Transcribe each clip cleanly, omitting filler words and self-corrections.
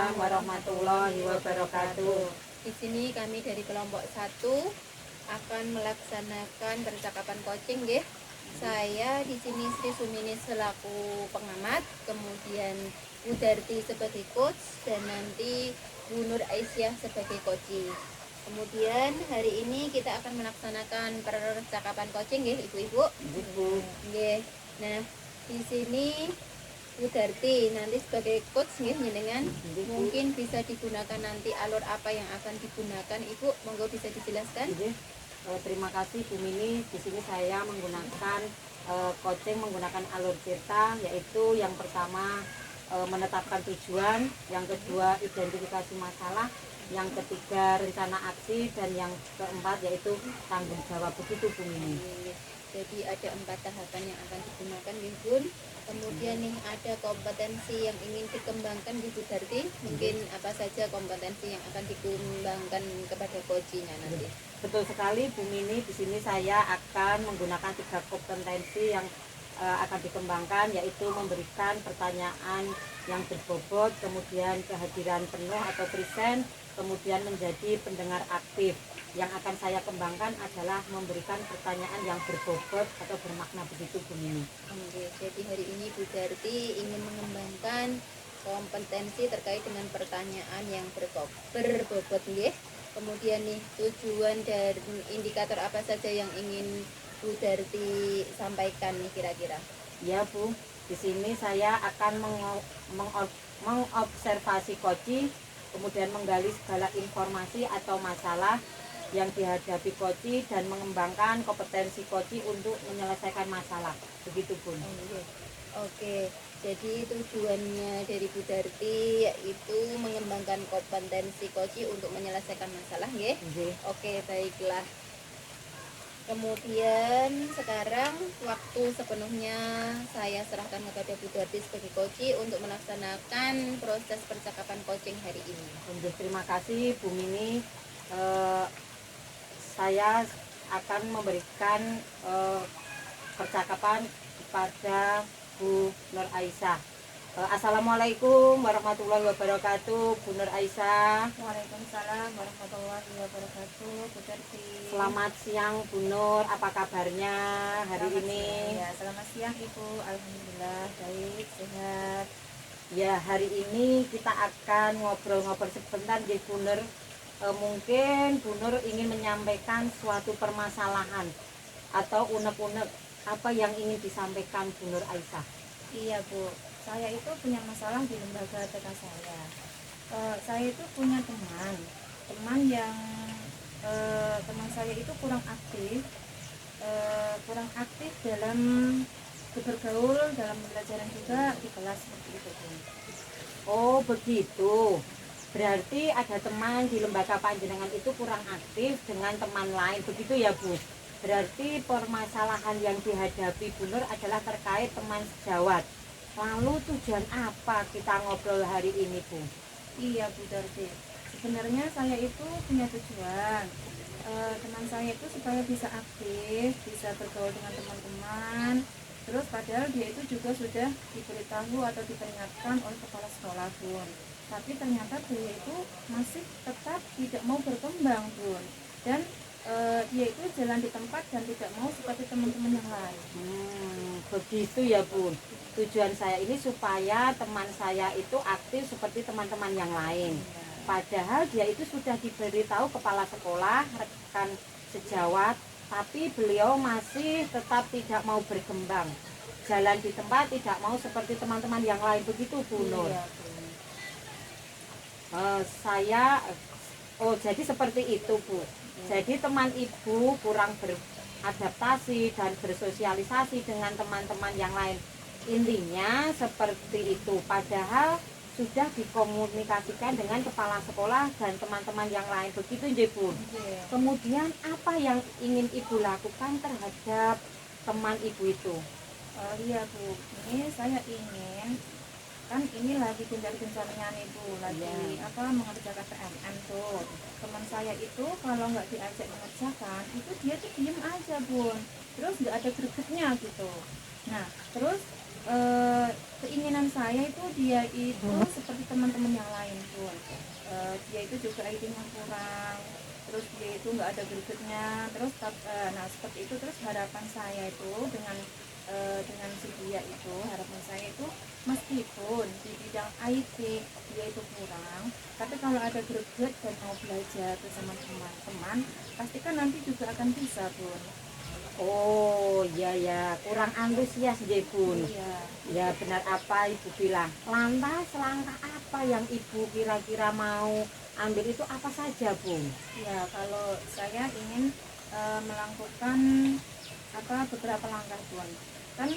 Waalaikumsalam warahmatullahi wabarakatuh. Di sini kami dari kelompok 1 akan melaksanakan percakapan coaching nggih. Saya di sini Sri Sumini selaku pengamat, kemudian Bu Darti sebagai coach dan nanti Bu Nur Aisyah sebagai coach. Kemudian hari ini kita akan melaksanakan percakapan coaching nggih Ibu-ibu. Nggih. Nah, di sini Bu Darti nanti sebagai coach nggih jenengan mungkin bisa digunakan nanti alur apa yang akan digunakan Ibu, monggo bisa dijelaskan. Terima kasih Bu Mini. Di sini saya menggunakan coaching menggunakan alur cerita, yaitu yang pertama menetapkan tujuan, yang kedua identifikasi masalah, yang ketiga rencana aksi, dan yang keempat yaitu tanggung jawab. Begitu Bu Mini. Jadi ada 4 tahapan yang akan digunakan nih Bun. Kemudian nih ada kompetensi yang ingin dikembangkan di Bu Darti. Mungkin apa saja kompetensi yang akan dikembangkan kepada coachnya nanti. Betul sekali Bu Mini. Di sini saya akan menggunakan 3 kompetensi yang akan dikembangkan, yaitu memberikan pertanyaan yang berbobot, kemudian kehadiran penuh atau present, kemudian menjadi pendengar aktif. Yang akan saya kembangkan adalah memberikan pertanyaan yang berbobot atau bermakna. Begitu Bu Mini. Oke, jadi hari ini Bu Darti ingin mengembangkan kompetensi terkait dengan pertanyaan yang berbobot nggih. Kemudian nih tujuan dan indikator apa saja yang ingin Bu Darti sampaikan nih kira-kira? Ya Bu, di sini saya akan mengobservasi coach, kemudian menggali segala informasi atau masalah yang dihadapi coach dan mengembangkan kompetensi coach untuk menyelesaikan masalah. Begitu Bu. Oke, jadi tujuannya dari Bu Darti yaitu mengembangkan kompetensi coach untuk menyelesaikan masalah nggih. Oke, baiklah. Kemudian sekarang waktu sepenuhnya saya serahkan kepada Bu Darti sebagai coach untuk melaksanakan proses percakapan coaching hari ini. Terima kasih Bu Mini. Saya akan memberikan percakapan kepada Bu Nur Aisyah. Assalamualaikum warahmatullahi wabarakatuh, Bu Nur Aisyah. Waalaikumsalam warahmatullahi wabarakatuh, Bu Darti. Selamat siang Bu Nur, apa kabarnya hari ini? Ya, selamat siang Ibu, alhamdulillah baik, sehat. Ya, hari ini kita akan ngobrol-ngobrol sebentar di Bu Nur. Mungkin Bu Nur ingin menyampaikan suatu permasalahan atau unek-unek apa yang ingin disampaikan Bu Nur Aisyah. Iya Bu, saya itu punya masalah di lembaga TK saya. Saya itu punya teman yang teman saya itu kurang aktif dalam bergaul, dalam pembelajaran juga di kelas seperti itu Bu. Oh begitu. Berarti ada teman di lembaga panjenengan itu kurang aktif dengan teman lain, begitu ya Bu? Berarti permasalahan yang dihadapi Bu Nur adalah terkait teman sejawat. Lalu tujuan apa kita ngobrol hari ini Bu? Iya Bu Darti, sebenarnya saya itu punya tujuan. Teman saya itu supaya bisa aktif, bisa bergaul dengan teman-teman. Terus padahal dia itu juga sudah diberitahu atau diperingatkan oleh kepala sekolah Bun. Tapi ternyata dia itu masih tetap tidak mau berkembang Bun. Dan dia itu jalan di tempat dan tidak mau seperti teman-teman yang lain. Begitu ya Bu. Tujuan saya ini supaya teman saya itu aktif seperti teman-teman yang lain. Padahal dia itu sudah diberitahu kepala sekolah, rekan sejawat, tapi beliau masih tetap tidak mau berkembang. Jalan di tempat, tidak mau seperti teman-teman yang lain. Begitu Bu Nur. Iya, Jadi seperti itu Bu. Jadi teman Ibu kurang beradaptasi dan bersosialisasi dengan teman-teman yang lain. Intinya seperti itu. Padahal sudah dikomunikasikan dengan kepala sekolah dan teman-teman yang lain. Begitu nggih Bu. Kemudian apa yang ingin Ibu lakukan terhadap teman Ibu itu? Iya Bu, ini saya ingin, kan ini lagi gencar-gencarnya nih Bu, lagi mengerjakan PMN tuh. Teman saya itu kalau nggak diajak mengerjakan, itu dia tuh diem aja Bun, terus nggak ada gregetnya gitu. Nah terus keinginan saya itu dia itu seperti teman-teman yang lain pun. Dia itu juga IT-nya kurang, terus dia itu nggak ada gregetnya, terus nah seperti itu. Terus harapan saya itu dengan si dia itu, harapan saya itu meskipun di bidang IT dia itu kurang, tapi kalau ada greget dan mau belajar bersama teman-teman, pastikan nanti juga akan bisa, Bun. Oh iya ya, kurang antusias nggih Bun. Iya. Ya benar apa Ibu bilang. Lantas langkah apa yang Ibu kira-kira mau ambil itu apa saja Bun? Ya, kalau saya ingin melakukan beberapa langkah, Bun. Kan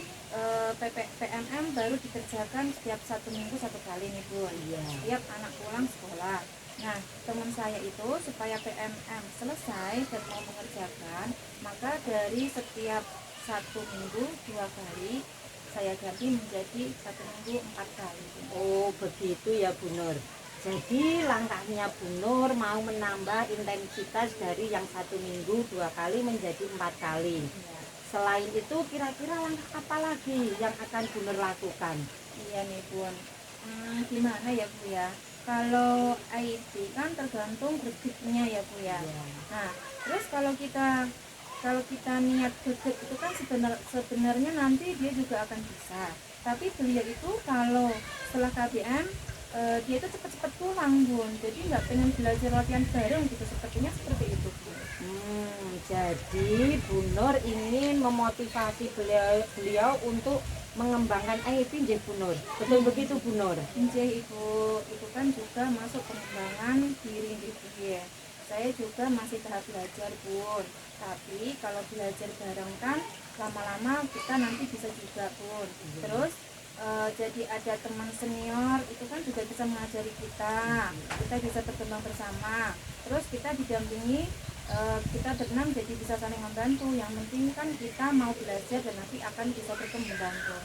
PMM baru dikerjakan setiap 1 minggu 1 kali nih, Bun. Iya. Setiap anak pulang sekolah. Nah, teman saya itu supaya PMM selesai dan mau mengerjakan, maka dari setiap 1 minggu 2 kali saya ganti menjadi 1 minggu 4 kali. Bun. Oh begitu ya Bu Nur. Jadi langkahnya Bu Nur mau menambah intensitas dari yang 1 minggu 2 kali menjadi 4 kali. Iya. Selain itu kira-kira langkah apa lagi yang akan Bu Nur lakukan? Iya nih Bun. Gimana ya Bu ya? Kalau IT kan tergantung gregetnya ya Bu ya. Nah, terus kalau kita niat greget itu kan sebenarnya nanti dia juga akan bisa. Tapi beliau itu kalau setelah KBM dia itu cepat-cepat pulang Bun. Jadi nggak pengen belajar latihan bareng gitu. Sepertinya seperti itu Bun. Jadi Bu Nur ingin memotivasi beliau untuk mengembangkan IT nggih Bu Nur. Betul begitu Bu Nur? Injih Ibu, itu kan juga masuk pengembangan diri Ibu ya. Saya juga masih tahap belajar Bun. Tapi kalau belajar bareng kan lama-lama kita nanti bisa juga Bun. Terus jadi ada teman senior itu kan juga bisa mengajari kita bisa berkembang bersama, terus kita didampingi, kita berenam jadi bisa saling membantu. Yang penting kan kita mau belajar dan nanti akan bisa berkembang Bun.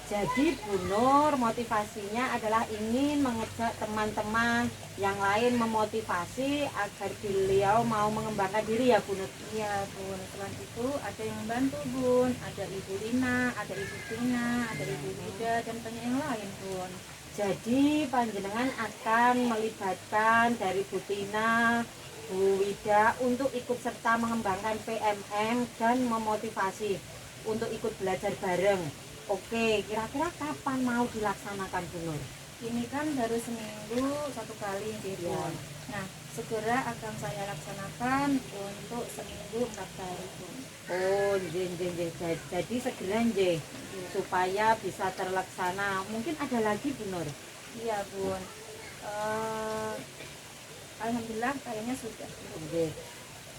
Jadi Bu Nur motivasinya adalah ingin mengajak teman-teman yang lain, memotivasi agar beliau mau mengembangkan diri ya Bu Nur. Iya Bun, selain itu ada yang bantu Bun, ada Ibu Lina, ada Ibu Tina, ada Ibu Wida dan banyak yang lain Bun. Jadi panjenengan akan melibatkan dari Bu Tina, Bu Wida untuk ikut serta mengembangkan PMM dan memotivasi untuk ikut belajar bareng. Oke, kira-kira kapan mau dilaksanakan Bu Nur? Ini kan baru seminggu 1 kali gitu. Ya. Nah, segera akan saya laksanakan untuk seminggu 4 kali Bun. Oh, nggih. Jadi segera nggih supaya bisa terlaksana. Mungkin ada lagi Bu Nur? Iya Bun. Alhamdulillah kayaknya sudah. Nggih.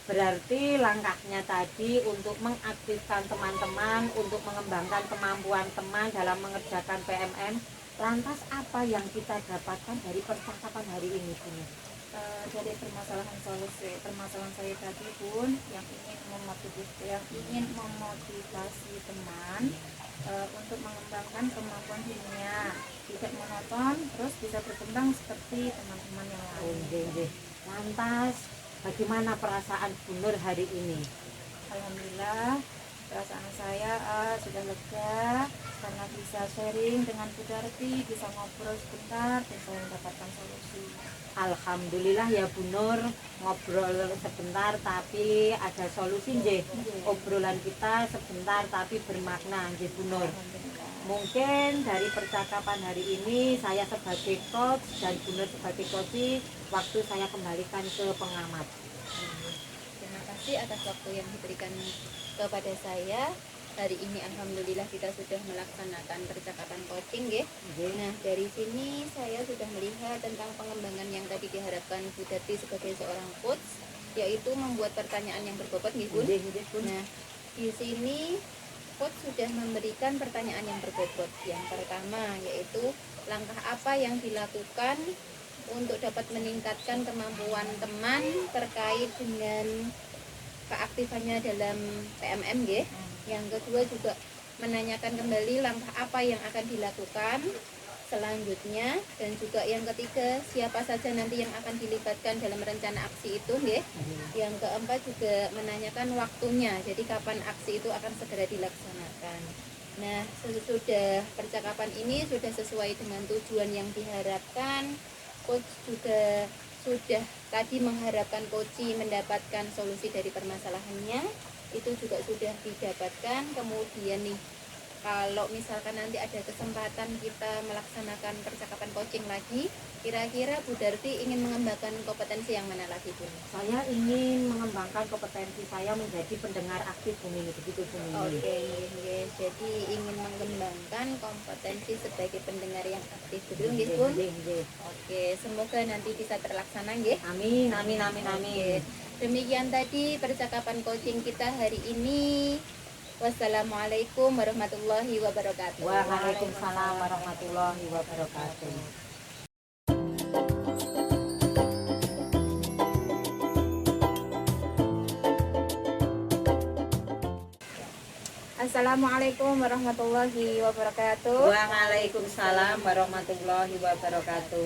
Berarti langkahnya tadi untuk mengaktifkan teman-teman, untuk mengembangkan kemampuan teman dalam mengerjakan PMM. Lantas apa yang kita dapatkan dari percakapan hari ini Bu Nur? Dari permasalahan saya tadi Bun, yang ingin memotivasi teman untuk mengembangkan kemampuan dirinya, tidak monoton, terus bisa berkembang seperti teman-teman yang lain. Nggih. Lantas bagaimana perasaan Bu Nur hari ini? Alhamdulillah perasaan saya sudah lega karena bisa sharing dengan Bu Darti, bisa ngobrol sebentar dan saya mendapatkan solusi. Alhamdulillah ya Bu Nur, ngobrol sebentar tapi ada solusi nggih. Obrolan kita sebentar tapi bermakna nggih Bu Nur. Alhamdulillah. Mungkin dari percakapan hari ini saya sebagai coach dan Bu Nur sebagai coach, waktu saya kembalikan ke pengamat. Terima kasih atas waktu yang diberikan kepada saya. Hari ini alhamdulillah kita sudah melaksanakan percakapan coaching ya. Nah, dari sini saya sudah melihat tentang pengembangan yang tadi diharapkan Bu Dati sebagai seorang coach, yaitu membuat pertanyaan yang berbobot nggih, Bun. Nah, di sini coach sudah memberikan pertanyaan yang berbobot. Yang pertama yaitu langkah apa yang dilakukan untuk dapat meningkatkan kemampuan teman terkait dengan keaktifannya dalam PMM nggih. Yang kedua juga menanyakan kembali langkah apa yang akan dilakukan selanjutnya, dan juga yang ketiga siapa saja nanti yang akan dilibatkan dalam rencana aksi itu nggih. Yang keempat juga menanyakan waktunya, jadi kapan aksi itu akan segera dilaksanakan. Nah, sesudah percakapan ini sudah sesuai dengan tujuan yang diharapkan. Coach juga sudah tadi mengharapkan coach mendapatkan solusi dari permasalahannya. Itu juga sudah didapatkan. Kemudian nih, kalau misalkan nanti ada kesempatan kita melaksanakan percakapan coaching lagi, kira-kira Bu Darti ingin mengembangkan kompetensi yang mana lagi, Bu? Saya ingin mengembangkan kompetensi saya menjadi pendengar aktif Bu Mini, begitu Bu Mini. Oke, jadi ingin mengembangkan kompetensi sebagai pendengar yang aktif, betul nggih, Bu? Oke, semoga nanti bisa terlaksana nggih. Amin, amin, amin, amin. Demikian tadi percakapan coaching kita hari ini. Wassalamualaikum warahmatullahi wabarakatuh. Waalaikumsalam warahmatullahi wabarakatuh. Assalamualaikum warahmatullahi wabarakatuh. Waalaikumsalam warahmatullahi wabarakatuh.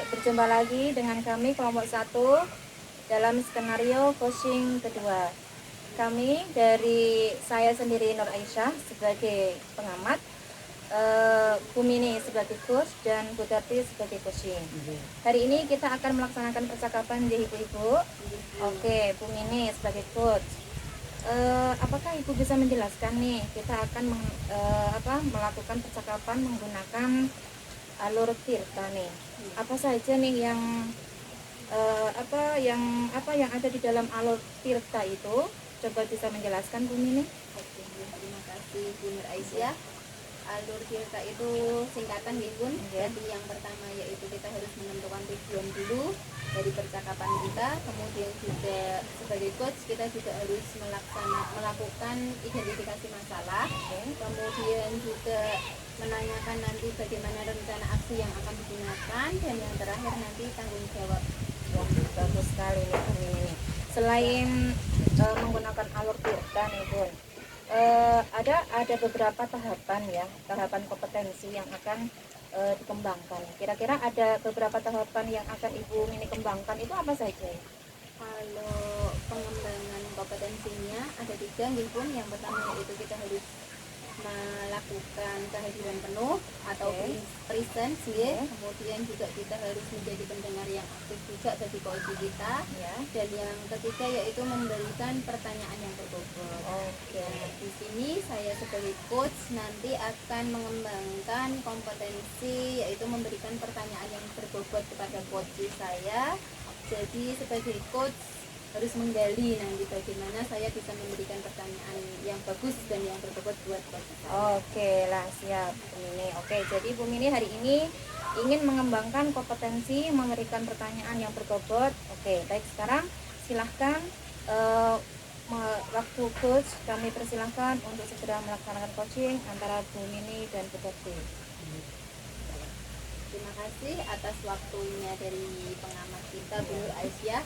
Berjumpa lagi dengan kami kelompok 1 dalam skenario coaching kedua. Kami dari saya sendiri Nur Aisyah sebagai pengamat, Bu Mini sebagai coach, dan Bu Darti sebagai coaching. Hari ini kita akan melaksanakan percakapan di ibu-ibu. Oke, Bu Mini sebagai coach. Apakah ibu bisa menjelaskan nih, kita akan melakukan percakapan menggunakan alur tirta nih. Apa saja nih yang yang ada di dalam alur tirta itu? Coba bisa menjelaskan Bu Mini. Oke, terima kasih Bu Nur Aisyah. Alur tirta itu singkatan nih Bun. Jadi yang pertama yaitu kita harus menentukan tujuan dulu dari percakapan kita. Kemudian juga sebagai coach kita juga harus melakukan identifikasi masalah. Kemudian juga menanyakan nanti bagaimana rencana aksi yang akan digunakan, dan yang terakhir nanti tanggung jawab. Wah, bagus sekali nih Bu Mini. Selain menggunakan alur tirta nih Bun, ada beberapa tahapan kompetensi yang akan dikembangkan. Kira-kira ada beberapa tahapan yang akan Ibu Mini kembangkan, itu apa saja? Kalau pengembangan kompetensinya ada 3 nih Bun. Yang pertama yaitu kita harus melakukan kehadiran penuh atau presence ya. Kemudian juga kita harus menjadi pendengar yang aktif juga bagi coach kita. Dan yang ketiga yaitu memberikan pertanyaan yang berbobot. Nah, di sini saya sebagai coach nanti akan mengembangkan kompetensi yaitu memberikan pertanyaan yang berbobot kepada coach saya. Jadi sebagai coach harus menggali nanti bagaimana saya bisa memberikan pertanyaan yang bagus dan yang berbobot buat coach saya. Oke lah, siap Bu Mini. Oke, jadi Bu Mini hari ini ingin mengembangkan kompetensi memberikan pertanyaan yang berbobot. Oke, baik, sekarang silahkan waktu coach kami persilahkan untuk segera melaksanakan coaching antara Bu Mini dan Bu Darti. Terima kasih atas waktunya dari pengamat kita Bu Nur Aisyah.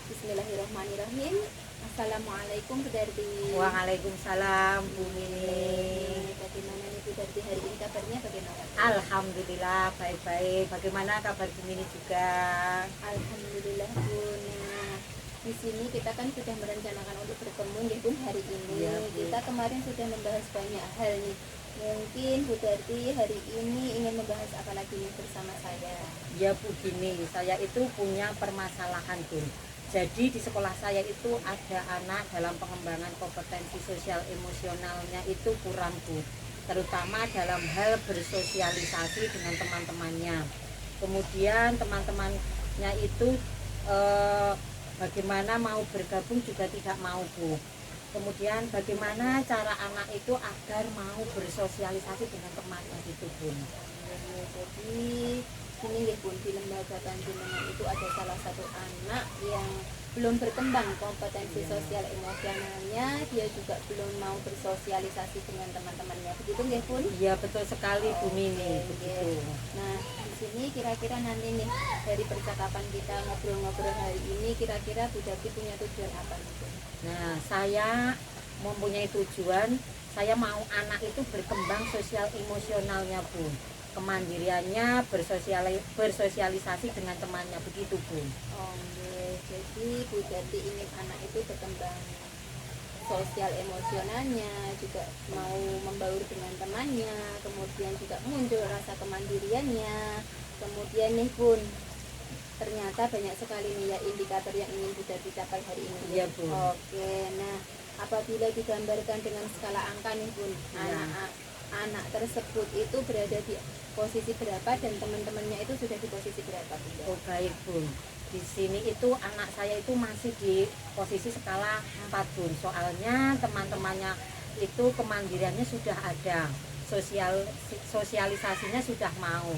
Bismillahirrahmanirrahim. Assalamualaikum Bu Darti. Waalaikumsalam Bu Mini. Bagaimana nih Bu Darti hari ini, kabarnya bagaimana? Alhamdulillah baik-baik. Bagaimana kabar Bu Mini juga? Alhamdulillah Bu. Nah, di sini kita kan sudah merencanakan untuk bertemu ya Bu hari ini. Ya, Bu. Kita kemarin sudah membahas banyak hal nih. Mungkin Bu Darti hari ini ingin membahas apa lagi nih bersama saya? Ya Bu, gini, saya itu punya permasalahan Bu. Jadi di sekolah saya itu ada anak dalam pengembangan kompetensi sosial emosionalnya itu kurang Bu, terutama dalam hal bersosialisasi dengan teman-temannya. Kemudian teman-temannya itu bagaimana mau bergabung juga tidak mau Bu. Kemudian bagaimana cara anak itu agar mau bersosialisasi dengan temannya itu Bu. Jadi ini ya Bun, di lembaga Tanjungan itu ada salah satu anak yang belum berkembang kompetensi sosial emosionalnya, dia juga belum mau bersosialisasi dengan teman-temannya, begitu nggih Bun? Iya betul sekali Bu Mini, begitu. Nah di sini kira-kira nanti nih dari percakapan kita ngobrol-ngobrol hari ini, kira-kira Bu Darti punya tujuan apa nih Bun? Nah saya mempunyai tujuan, saya mau anak itu berkembang sosial emosionalnya Bu, kemandiriannya, bersosialisasi dengan temannya, begitu Bu. Jadi Bu Darti ingin anak itu berkembang sosial emosionalnya, juga mau membaur dengan temannya, kemudian juga muncul rasa kemandiriannya. Kemudian nih Bun, ternyata banyak sekali nih ya indikator yang ingin sudah dicapai hari ini. Iya, Bun. Oke, nah apabila digambarkan dengan skala angka nih Bun, Iya. anak tersebut itu berada di posisi berapa dan teman-temannya itu sudah di posisi berapa Bunda? Oh baik Bun, di sini itu anak saya itu masih di posisi skala 4 Bun. Soalnya teman-temannya itu kemandiriannya sudah ada, sosialisasinya sudah mau.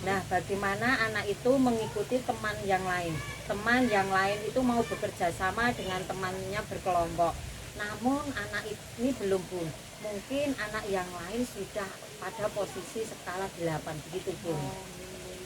Nah, bagaimana anak itu mengikuti teman yang lain? Teman yang lain itu mau bekerja sama dengan temannya berkelompok. Namun anak ini belum Bun. Mungkin anak yang lain sudah pada posisi skala 8 begitu Bun. Oh,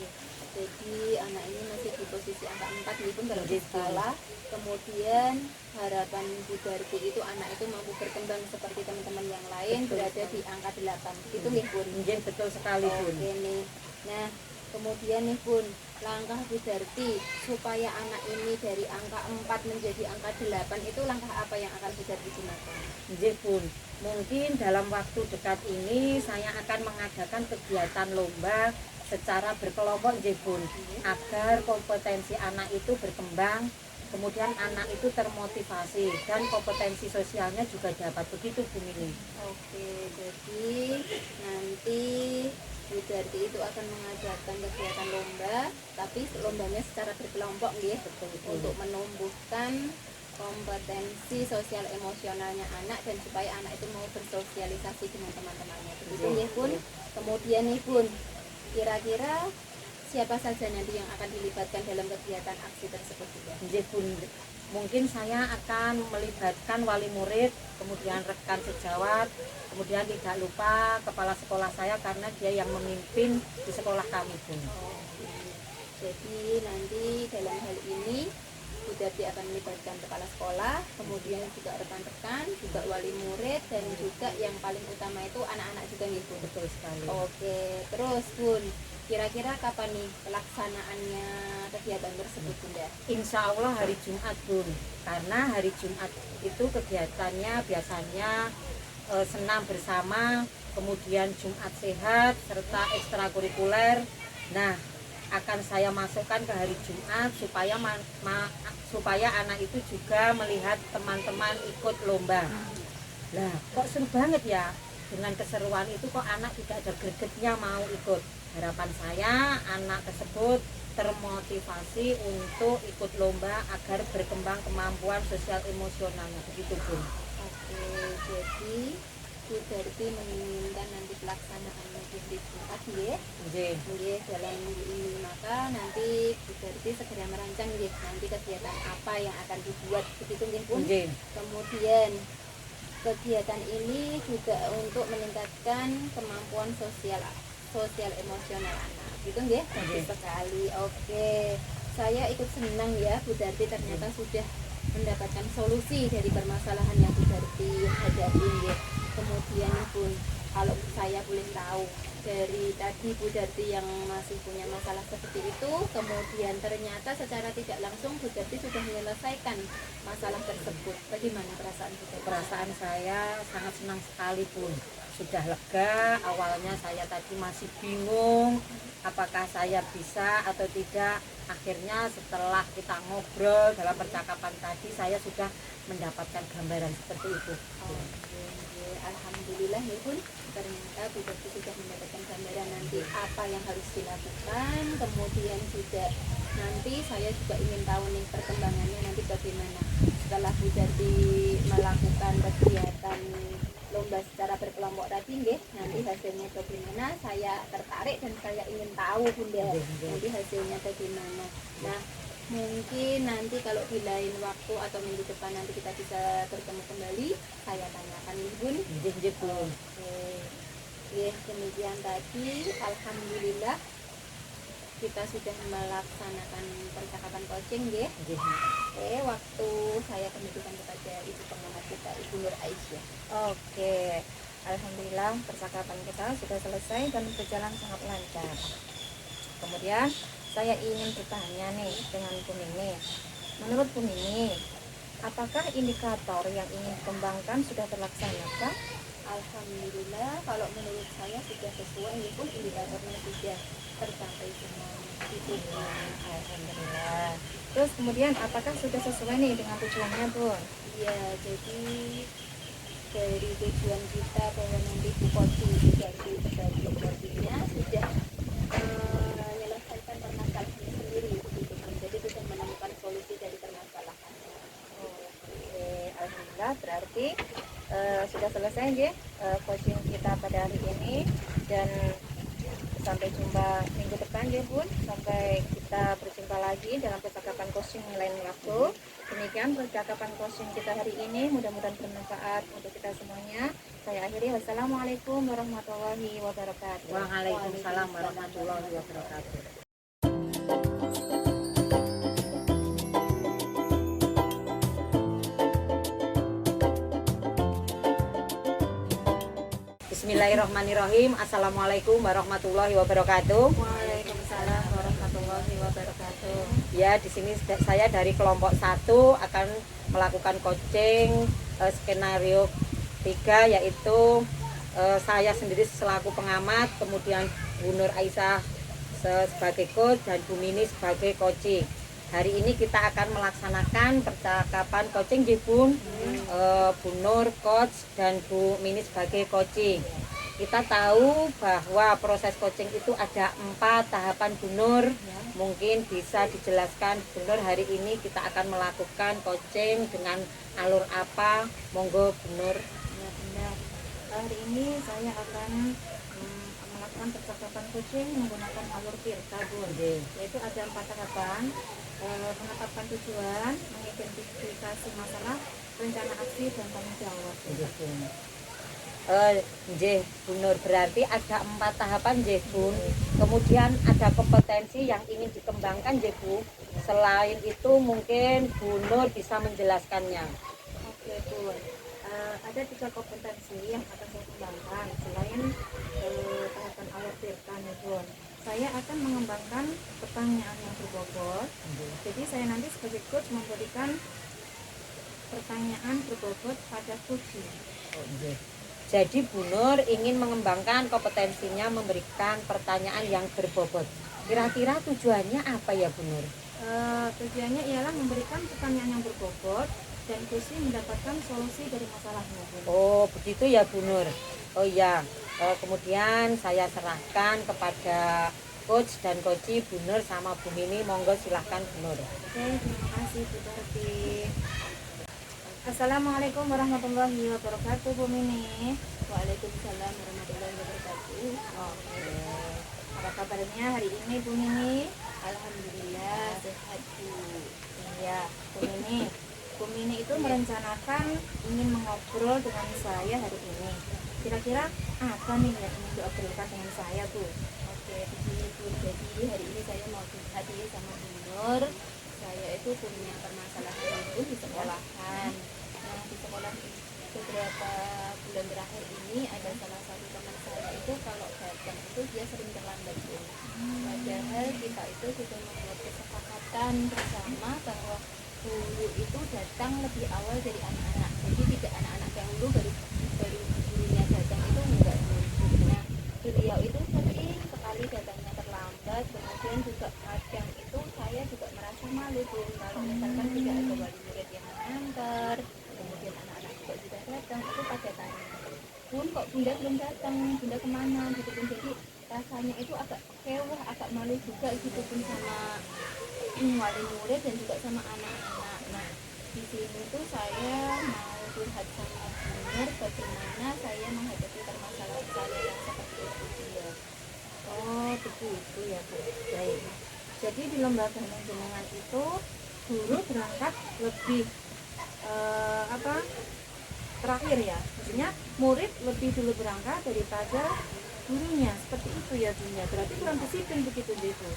iya. Jadi anak ini masih di posisi angka 4 nih Bun kalau di Gitu. skala. Kemudian harapan Bu Darti itu anak itu mampu berkembang seperti teman-teman yang lain. Betul. Berada di angka 8 gitu nih Bun. Mungkin betul sekali Bun. Oke nih. Nah, kemudian nih Bun, langkah Bu Darti supaya anak ini dari angka 4 menjadi angka 8 itu langkah apa yang akan Bu Darti gunakan? Nggih Bun, mungkin dalam waktu dekat ini saya akan mengadakan kegiatan lomba secara berkelompok nggih Bun, agar kompetensi anak itu berkembang, kemudian anak itu termotivasi dan kompetensi sosialnya juga dapat begitu Bun ini. Oke, jadi nanti Bu Darti itu akan mengadakan kegiatan lomba, tapi lombanya secara berkelompok nggih, untuk menumbuhkan kompetensi sosial emosionalnya anak dan supaya anak itu mau bersosialisasi dengan teman-temannya. Begitu Iya, ya Bun. iya. Kemudian nih Bun, kira-kira siapa saja nanti yang akan dilibatkan dalam kegiatan aksi tersebut juga? Nggih Bun, mungkin saya akan melibatkan wali murid, kemudian rekan sejawat, kemudian tidak lupa kepala sekolah saya karena dia yang memimpin di sekolah kami Bun. Oke. Jadi nanti dalam hal ini Bu Darti akan melibatkan kepala sekolah, kemudian juga rekan-rekan, juga wali murid, dan juga yang paling utama itu anak-anak juga nih Bun. Betul sekali. Oke, terus Bun, kira-kira kapan nih pelaksanaannya kegiatan tersebut Bunda? Insya Allah hari Jumat Bun, karena hari Jumat itu kegiatannya biasanya senam bersama, kemudian Jumat sehat serta ekstrakurikuler. Nah, akan saya masukkan ke hari Jumat supaya supaya anak itu juga melihat teman-teman ikut lomba. Lah, kok seru banget ya dengan keseruan itu, kok anak tidak ada gregetnya mau ikut. Harapan saya anak tersebut termotivasi untuk ikut lomba agar berkembang kemampuan sosial emosionalnya begitu Bun. Oke, jadi Bu Darti menginginkan nanti pelaksanaannya di Jumat ya. Nggih. Nggih, dalam minggu ini maka nanti Bu Darti segera merancang nggih nanti kegiatan apa yang akan dibuat begitu nggih Bun. Nggih. Kemudian kegiatan ini juga untuk meningkatkan kemampuan sosial emosional anak. Gitu nggih? Bagus sekali. Oke. Saya ikut senang ya Bu Darti ternyata sudah mendapatkan solusi dari permasalahan yang Bu Darti hadapi nggih. Kemudian Bun, kalau saya boleh tahu dari tadi Bu Darti yang masih punya masalah seperti itu, kemudian ternyata secara tidak langsung Bu Darti sudah menyelesaikan masalah tersebut. Bagaimana perasaan Bu Darti? Perasaan saya sangat senang sekali Bun. Sudah lega, awalnya saya tadi masih bingung apakah saya bisa atau tidak. Akhirnya setelah kita ngobrol dalam percakapan tadi, saya sudah mendapatkan gambaran seperti itu. Alhamdulillah ya Bun, ternyata Bu Darti sudah mendapatkan gambaran nanti apa yang harus dilakukan. Kemudian juga nanti saya juga ingin tahu nih perkembangannya nanti bagaimana setelah Bu Darti melakukan kegiatan lomba secara berkelompok tadi nggih, nanti hasilnya bagaimana, saya tertarik dan saya ingin tahu Bunda nanti hasilnya bagaimana. Nah, mungkin nanti kalau di lain waktu atau minggu depan nanti kita bisa bertemu kembali, saya tanyakan nih Bun. Nggih Bun. Oke. Nggih, demikian tadi alhamdulillah kita sudah melaksanakan percakapan coaching nggih. Oke, waktu saya kembalikan kepada Ibu pengamat kita, Ibu Nur Aisyah. Oke, alhamdulillah percakapan kita sudah selesai dan berjalan sangat lancar. Kemudian saya ingin bertanya nih dengan Bu Mimi. Menurut Bu Mimi, Apakah indikator yang ingin dikembangkan sudah terlaksana, Kak? Alhamdulillah, kalau menurut saya sudah sesuai, walaupun indikatornya sudah tercapai semuanya. Itu Alhamdulillah. Terus kemudian apakah sudah sesuai nih dengan tujuannya, Bun? ya, jadi dari tujuan kita bahwa nanti Bu Koci diganti sebagai kopinya sudah menyelesaikan permasalahannya sendiri begitu kan. Jadi sudah menemukan solusi dari permasalahannya. Oke, alhamdulillah berarti sudah selesai ya coaching kita pada hari ini, dan sampai jumpa minggu depan ya Bun. Sampai kita berjumpa lagi dalam percakapan coaching lain waktu. Demikian percakapan coaching kita hari ini, mudah-mudahan bermanfaat untuk kita semuanya. Saya akhiri, wassalamualaikum warahmatullahi wabarakatuh. Waalaikumsalam warahmatullahi wabarakatuh. Bismillahirrahmanirrahim. Assalamualaikum warahmatullahi wabarakatuh. Waalaikumsalam warahmatullahi wabarakatuh. Ya, di sini saya dari kelompok 1 akan melakukan coaching skenario 3, yaitu saya sendiri selaku pengamat, kemudian Bu Nur Aisyah sebagai coach dan Bu Mini sebagai coaching. Hari ini kita akan melaksanakan percakapan coaching di Bun, Bu Nur coach dan Bu Mini sebagai coaching. Kita tahu bahwa proses coaching itu ada 4 tahapan, Bu Nur. Mungkin bisa dijelaskan Bu Nur, hari ini kita akan melakukan coaching dengan alur apa? Monggo Bu Nur. Ya, benar. Hari ini saya akan melakukan percakapan coaching menggunakan alur Tirta, Bun. Yaitu ada 4 tahapan: menetapkan tujuan, mengidentifikasi masalah, rencana aksi, dan tanggung jawab. Nggih, Bu Nur, berarti ada 4 tahapan nggih, Bun. Kemudian ada kompetensi yang ingin dikembangkan nggih, Bu. Selain itu mungkin Bu Nur bisa menjelaskannya. Oke, Bun. Ada 3 kompetensi yang akan saya kembangkan selain tahapan alur Tirta nih, Bun. Saya akan mengembangkan pertanyaan yang berbobot. Jadi saya nanti sebagai coach memberikan pertanyaan berbobot pada coaching. Jadi Bu Nur ingin mengembangkan kompetensinya memberikan pertanyaan yang berbobot. Kira-kira tujuannya apa ya Bu Nur? Tujuannya ialah memberikan pertanyaan yang berbobot dan coaching mendapatkan solusi dari masalahnya, Bun. Oh begitu ya Bu Nur. Oh iya, kemudian saya serahkan kepada coach dan coachi Bu Nur sama Bu Mini. Monggo silahkan Bu Nur. Oke, terima kasih Bu Tarti. Assalamualaikum warahmatullahi wabarakatuh, Bu Mini. Waalaikumsalam warahmatullahi wabarakatuh. Oke, apa kabarnya hari ini, Bu Mini? Alhamdulillah sehat, Bu. Iya, Bu Mini. Bu Mini itu merencanakan ingin mengobrol dengan saya hari ini. Kira-kira apa nih yang ingin diobrolkan dengan saya, Bu? Oke, begini Bu. Jadi hari ini saya mau curhat sama Bu Nur. Saya itu punya permasalahan itu di sekolahan. Nah, di sekolah beberapa bulan terakhir ini ada salah satu teman saya itu kalau datang itu dia sering terlambat, Bu. Padahal kita itu sudah membuat kesepakatan bersama bahwa guru itu datang lebih awal dari anak-anak. Jadi tidak anak-anak dahulu baru gurunya datang, itu enggak mungkin. Nah, beliau itu sering sekali datangnya terlambat. Kemudian juga kadang itu saya juga merasa malu, Bu, kalau misalkan tidak ada wali murid yang mengantar, kemudian anak-anak juga sudah datang, itu pada tanya, Bun, kok Bunda belum datang, Bunda kemana gitu Pun. Jadi rasanya itu agak kewah, agak malu juga gitu Pun, sama wali murid dan juga sama anak-anak. Nah, di sini tuh saya mau curhat sama Bu Nur bagaimana saya menghadapi permasalahan saya yang seperti itu dia. Oh, begitu ya, Bu. Baik. Jadi di lembaga manajemen itu guru berangkat lebih terakhir ya. Maksudnya murid lebih dulu berangkat daripada gurunya. Seperti itu ya, Bu. Berarti kurang disiplin begitu, Bu.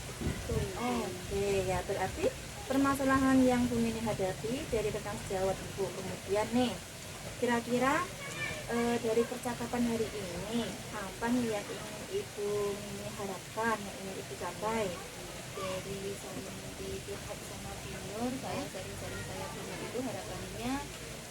Oke, ya berarti permasalahan yang Bu Mini hadapi dari rekan sejawat Ibu. Kemudian nih, kira-kira dari percakapan hari ini apa nih yang ingin Ibu Mini harapkan, yang ingin Ibu capai? Oke, dari saya nanti curhat sama Bu Nur, saya sering-sering saya Bu Nur itu harapannya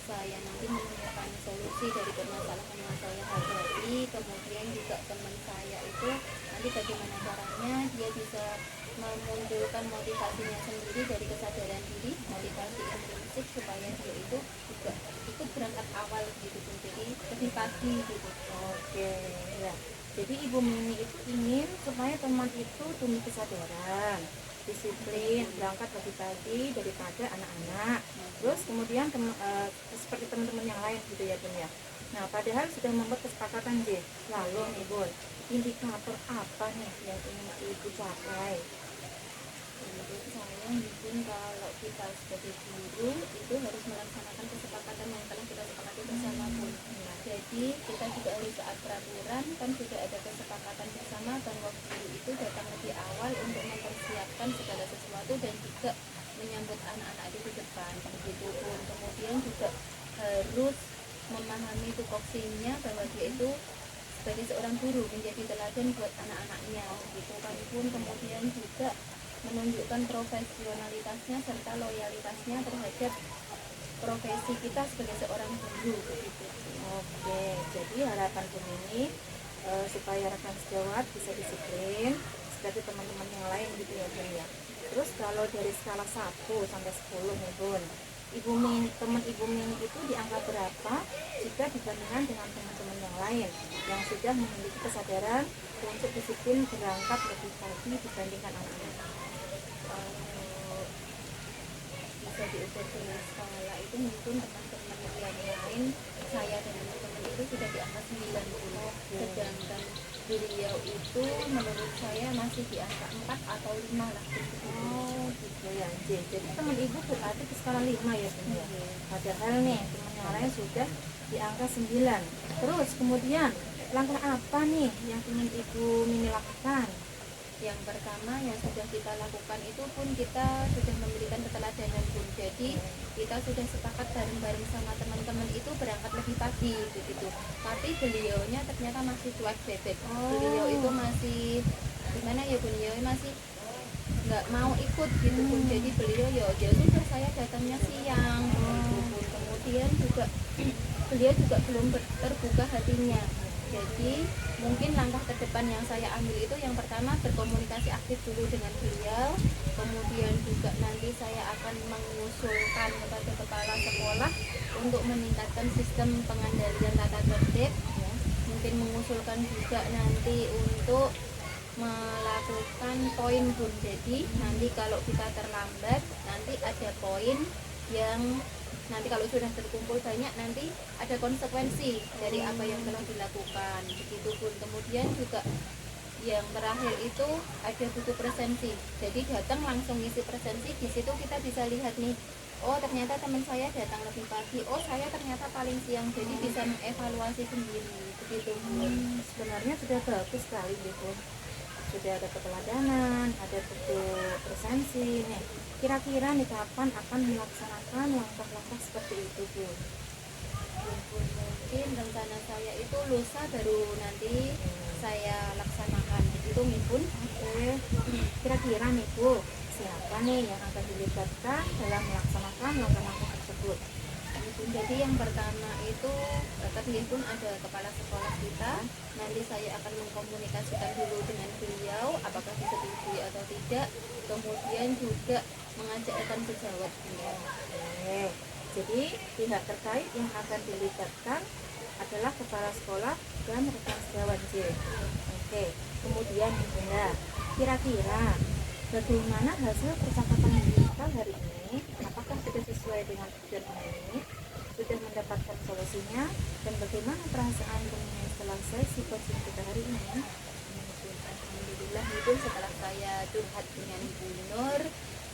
saya nanti menemukan solusi dari permasalahan yang saya hadapi, kemudian juga teman saya itu nanti bagaimana caranya dia bisa memunculkan motivasinya sendiri dari kesadaran diri, motivasi intrinsik supaya dia itu juga ikut berangkat awal gitu pun, jadi lebih pagi gitu. Oke, ya. Jadi Ibu Mimi itu ingin supaya teman itu tumbuh kesadaran, disiplin, berangkat lebih pagi daripada anak-anak. Terus kemudian seperti teman-teman yang lain gitu ya Bun ya. Nah, padahal sudah membuat kesepakatan deh. Lalu nih Bun, indikator apa nih yang ingin Ibu capai? Menurut saya mungkin kalau kita sebagai guru itu harus melaksanakan kesepakatan yang telah kita sepakati bersama pun. Jadi kita juga harus taat peraturan, kan sudah ada kesepakatan bersama bahwa guru itu datang lebih awal untuk mempersiapkan segala sesuatu dan juga menyambut anak-anak di depan. Begitu pun kemudian juga harus memahami tupoksinya bahwa dia itu sebagai seorang guru menjadi teladan buat anak-anaknya. Begitu kan pun kemudian juga menunjukkan profesionalitasnya serta loyalitasnya terhadap profesi kita sebagai seorang guru begitu. Oke, jadi harapan Bun ini supaya rekan sejawat bisa disiplin seperti teman-teman yang lain gitu ya Bun ya. Terus kalau dari skala 1 sampai 10 nih Bun, teman Ibu Mimi itu di angka berapa jika dibandingkan dengan teman-teman yang lain yang sudah memiliki kesadaran untuk disiplin berangkat lebih pagi dibandingkan anak-anak? Kalau bisa diukur dengan skala itu mungkin teman-teman yang lain, saya dan teman-teman itu sudah di angka 90, sedangkan beliau itu menurut saya masih di angka 4 atau 5 lah. Oh gitu ya. Jadi teman Ibu berarti di skala 5 ya Bun ya. Padahal nih teman yang lain sudah di angka 9. Terus kemudian langkah apa nih yang ingin Ibu Mimi lakukan? Yang pertama yang sudah kita lakukan itu pun kita sudah memberikan keteladanan pun, jadi kita sudah sepakat bareng-bareng sama teman-teman itu berangkat lebih pagi begitu, tapi beliaunya ternyata masih cuek bebek. Beliau itu masih gimana ya, beliau masih nggak mau ikut gitu pun, jadi beliau ya sudah saya datangnya siang gitu pun. Kemudian juga beliau juga belum terbuka hatinya. Jadi mungkin langkah ke depan yang saya ambil itu yang pertama berkomunikasi aktif dulu dengan beliau, kemudian juga nanti saya akan mengusulkan kepada kepala sekolah untuk meningkatkan sistem pengendalian tata tertib, mungkin mengusulkan juga nanti untuk melakukan poin Bun. Jadi nanti kalau kita terlambat nanti ada poin yang nanti kalau sudah terkumpul banyak nanti ada konsekuensi dari apa yang telah dilakukan begitu pun. Kemudian juga yang terakhir itu ada buku presensi, jadi datang langsung ngisi presensi, di situ kita bisa lihat nih, oh ternyata teman saya datang lebih pagi, oh saya ternyata paling siang, jadi bisa mengevaluasi sendiri begitu. Sebenarnya sudah bagus sekali gitu. Sudah ada keteladanan, ada buku presensi nih. Kira-kira nih kapan akan melaksanakan langkah-langkah seperti itu Bu? Mungkin rencana saya itu lusa baru nanti saya laksanakan itu Mipun. Oke. Kira-kira nih Bu, siapa nih yang akan dilibatkan dalam melaksanakan langkah-langkah tersebut? Jadi yang pertama itu tadi pun ada kepala sekolah kita, nanti saya akan mengkomunikasikan dulu dengan beliau apakah disetujui atau tidak, kemudian juga mengajak rekan sejawat. Oke. Jadi pihak terkait yang akan dilibatkan adalah kepala sekolah dan rekan sejawat J. Oke. Kemudian Bunda, kira-kira bagaimana hasil percakapan kita hari ini? Apakah sudah sesuai dengan tujuan ini? Sudah mendapatkan solusinya? Dan bagaimana perasaan Bunda setelah sesi coaching kita hari ini? Alhamdulillah itu setelah saya curhat dengan Bu Nur,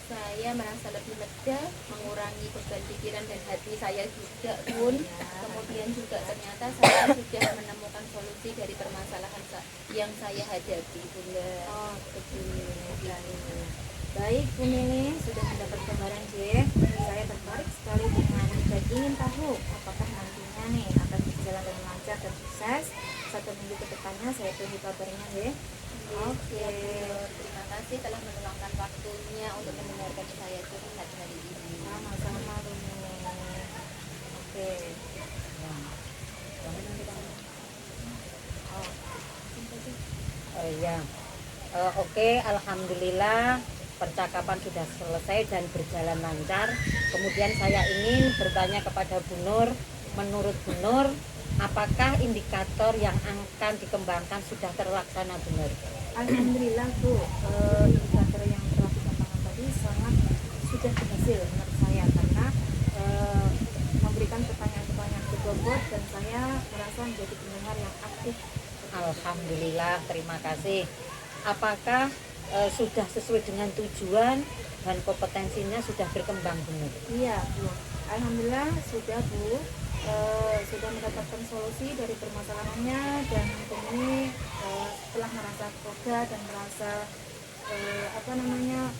saya merasa lebih lega, mengurangi beban pikiran dan hati saya juga pun. Kemudian juga ternyata saya sudah menemukan solusi dari permasalahan yang saya hadapi, Bunda. Oh, begitu. Baik, Bu Mimi sudah mendapat gambaran J. Saya tertarik sekali dengan dan ingin tahu apakah nantinya nih akan berjalan dengan lancar dan sukses. 1 minggu ke depannya saya tunggu kabarnya ya. Oke, terima kasih telah meluangkan waktu saya curhat hari ini. Sama-sama Lumi. Oke. Oh iya. Oke, alhamdulillah percakapan sudah selesai dan berjalan lancar. Kemudian saya ingin bertanya kepada Bu Nur, menurut Bu Nur, apakah indikator yang akan dikembangkan sudah terlaksana, Bu Nur? Alhamdulillah Bu, indikator yang telah dikembangkan tadi sangat sudah berhasil menurut saya karena memberikan pertanyaan-pertanyaan berbobot dan saya merasa menjadi pendengar yang aktif. Alhamdulillah, terima kasih. Apakah sudah sesuai dengan tujuan dan kompetensinya sudah berkembang, Bu Nur? Iya Bu, alhamdulillah sudah Bu, sudah mendapatkan solusi dari permasalahannya dan ini setelah merasa lega dan merasa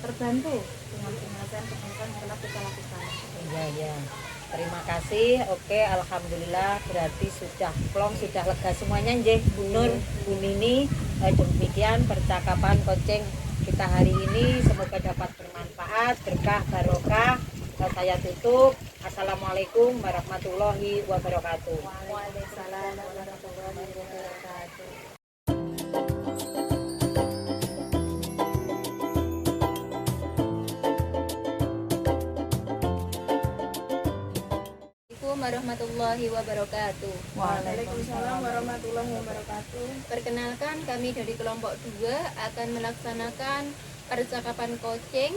terbantu dengan penyelesaian yang telah kita lakukan. Iya. Terima kasih. Oke, alhamdulillah berarti sudah plong, sudah lega semuanya nggih, Bu Nur, Bu Nini. Demikian percakapan coaching kita hari ini, semoga dapat bermanfaat, berkah, barokah. Saya tutup. Assalamualaikum warahmatullahi wabarakatuh. Waalaikumsalam warahmatullahi wabarakatuh. Assalamualaikum warahmatullahi wabarakatuh. Waalaikumsalam warahmatullahi wabarakatuh. Perkenalkan, kami dari kelompok 2 akan melaksanakan percakapan coaching.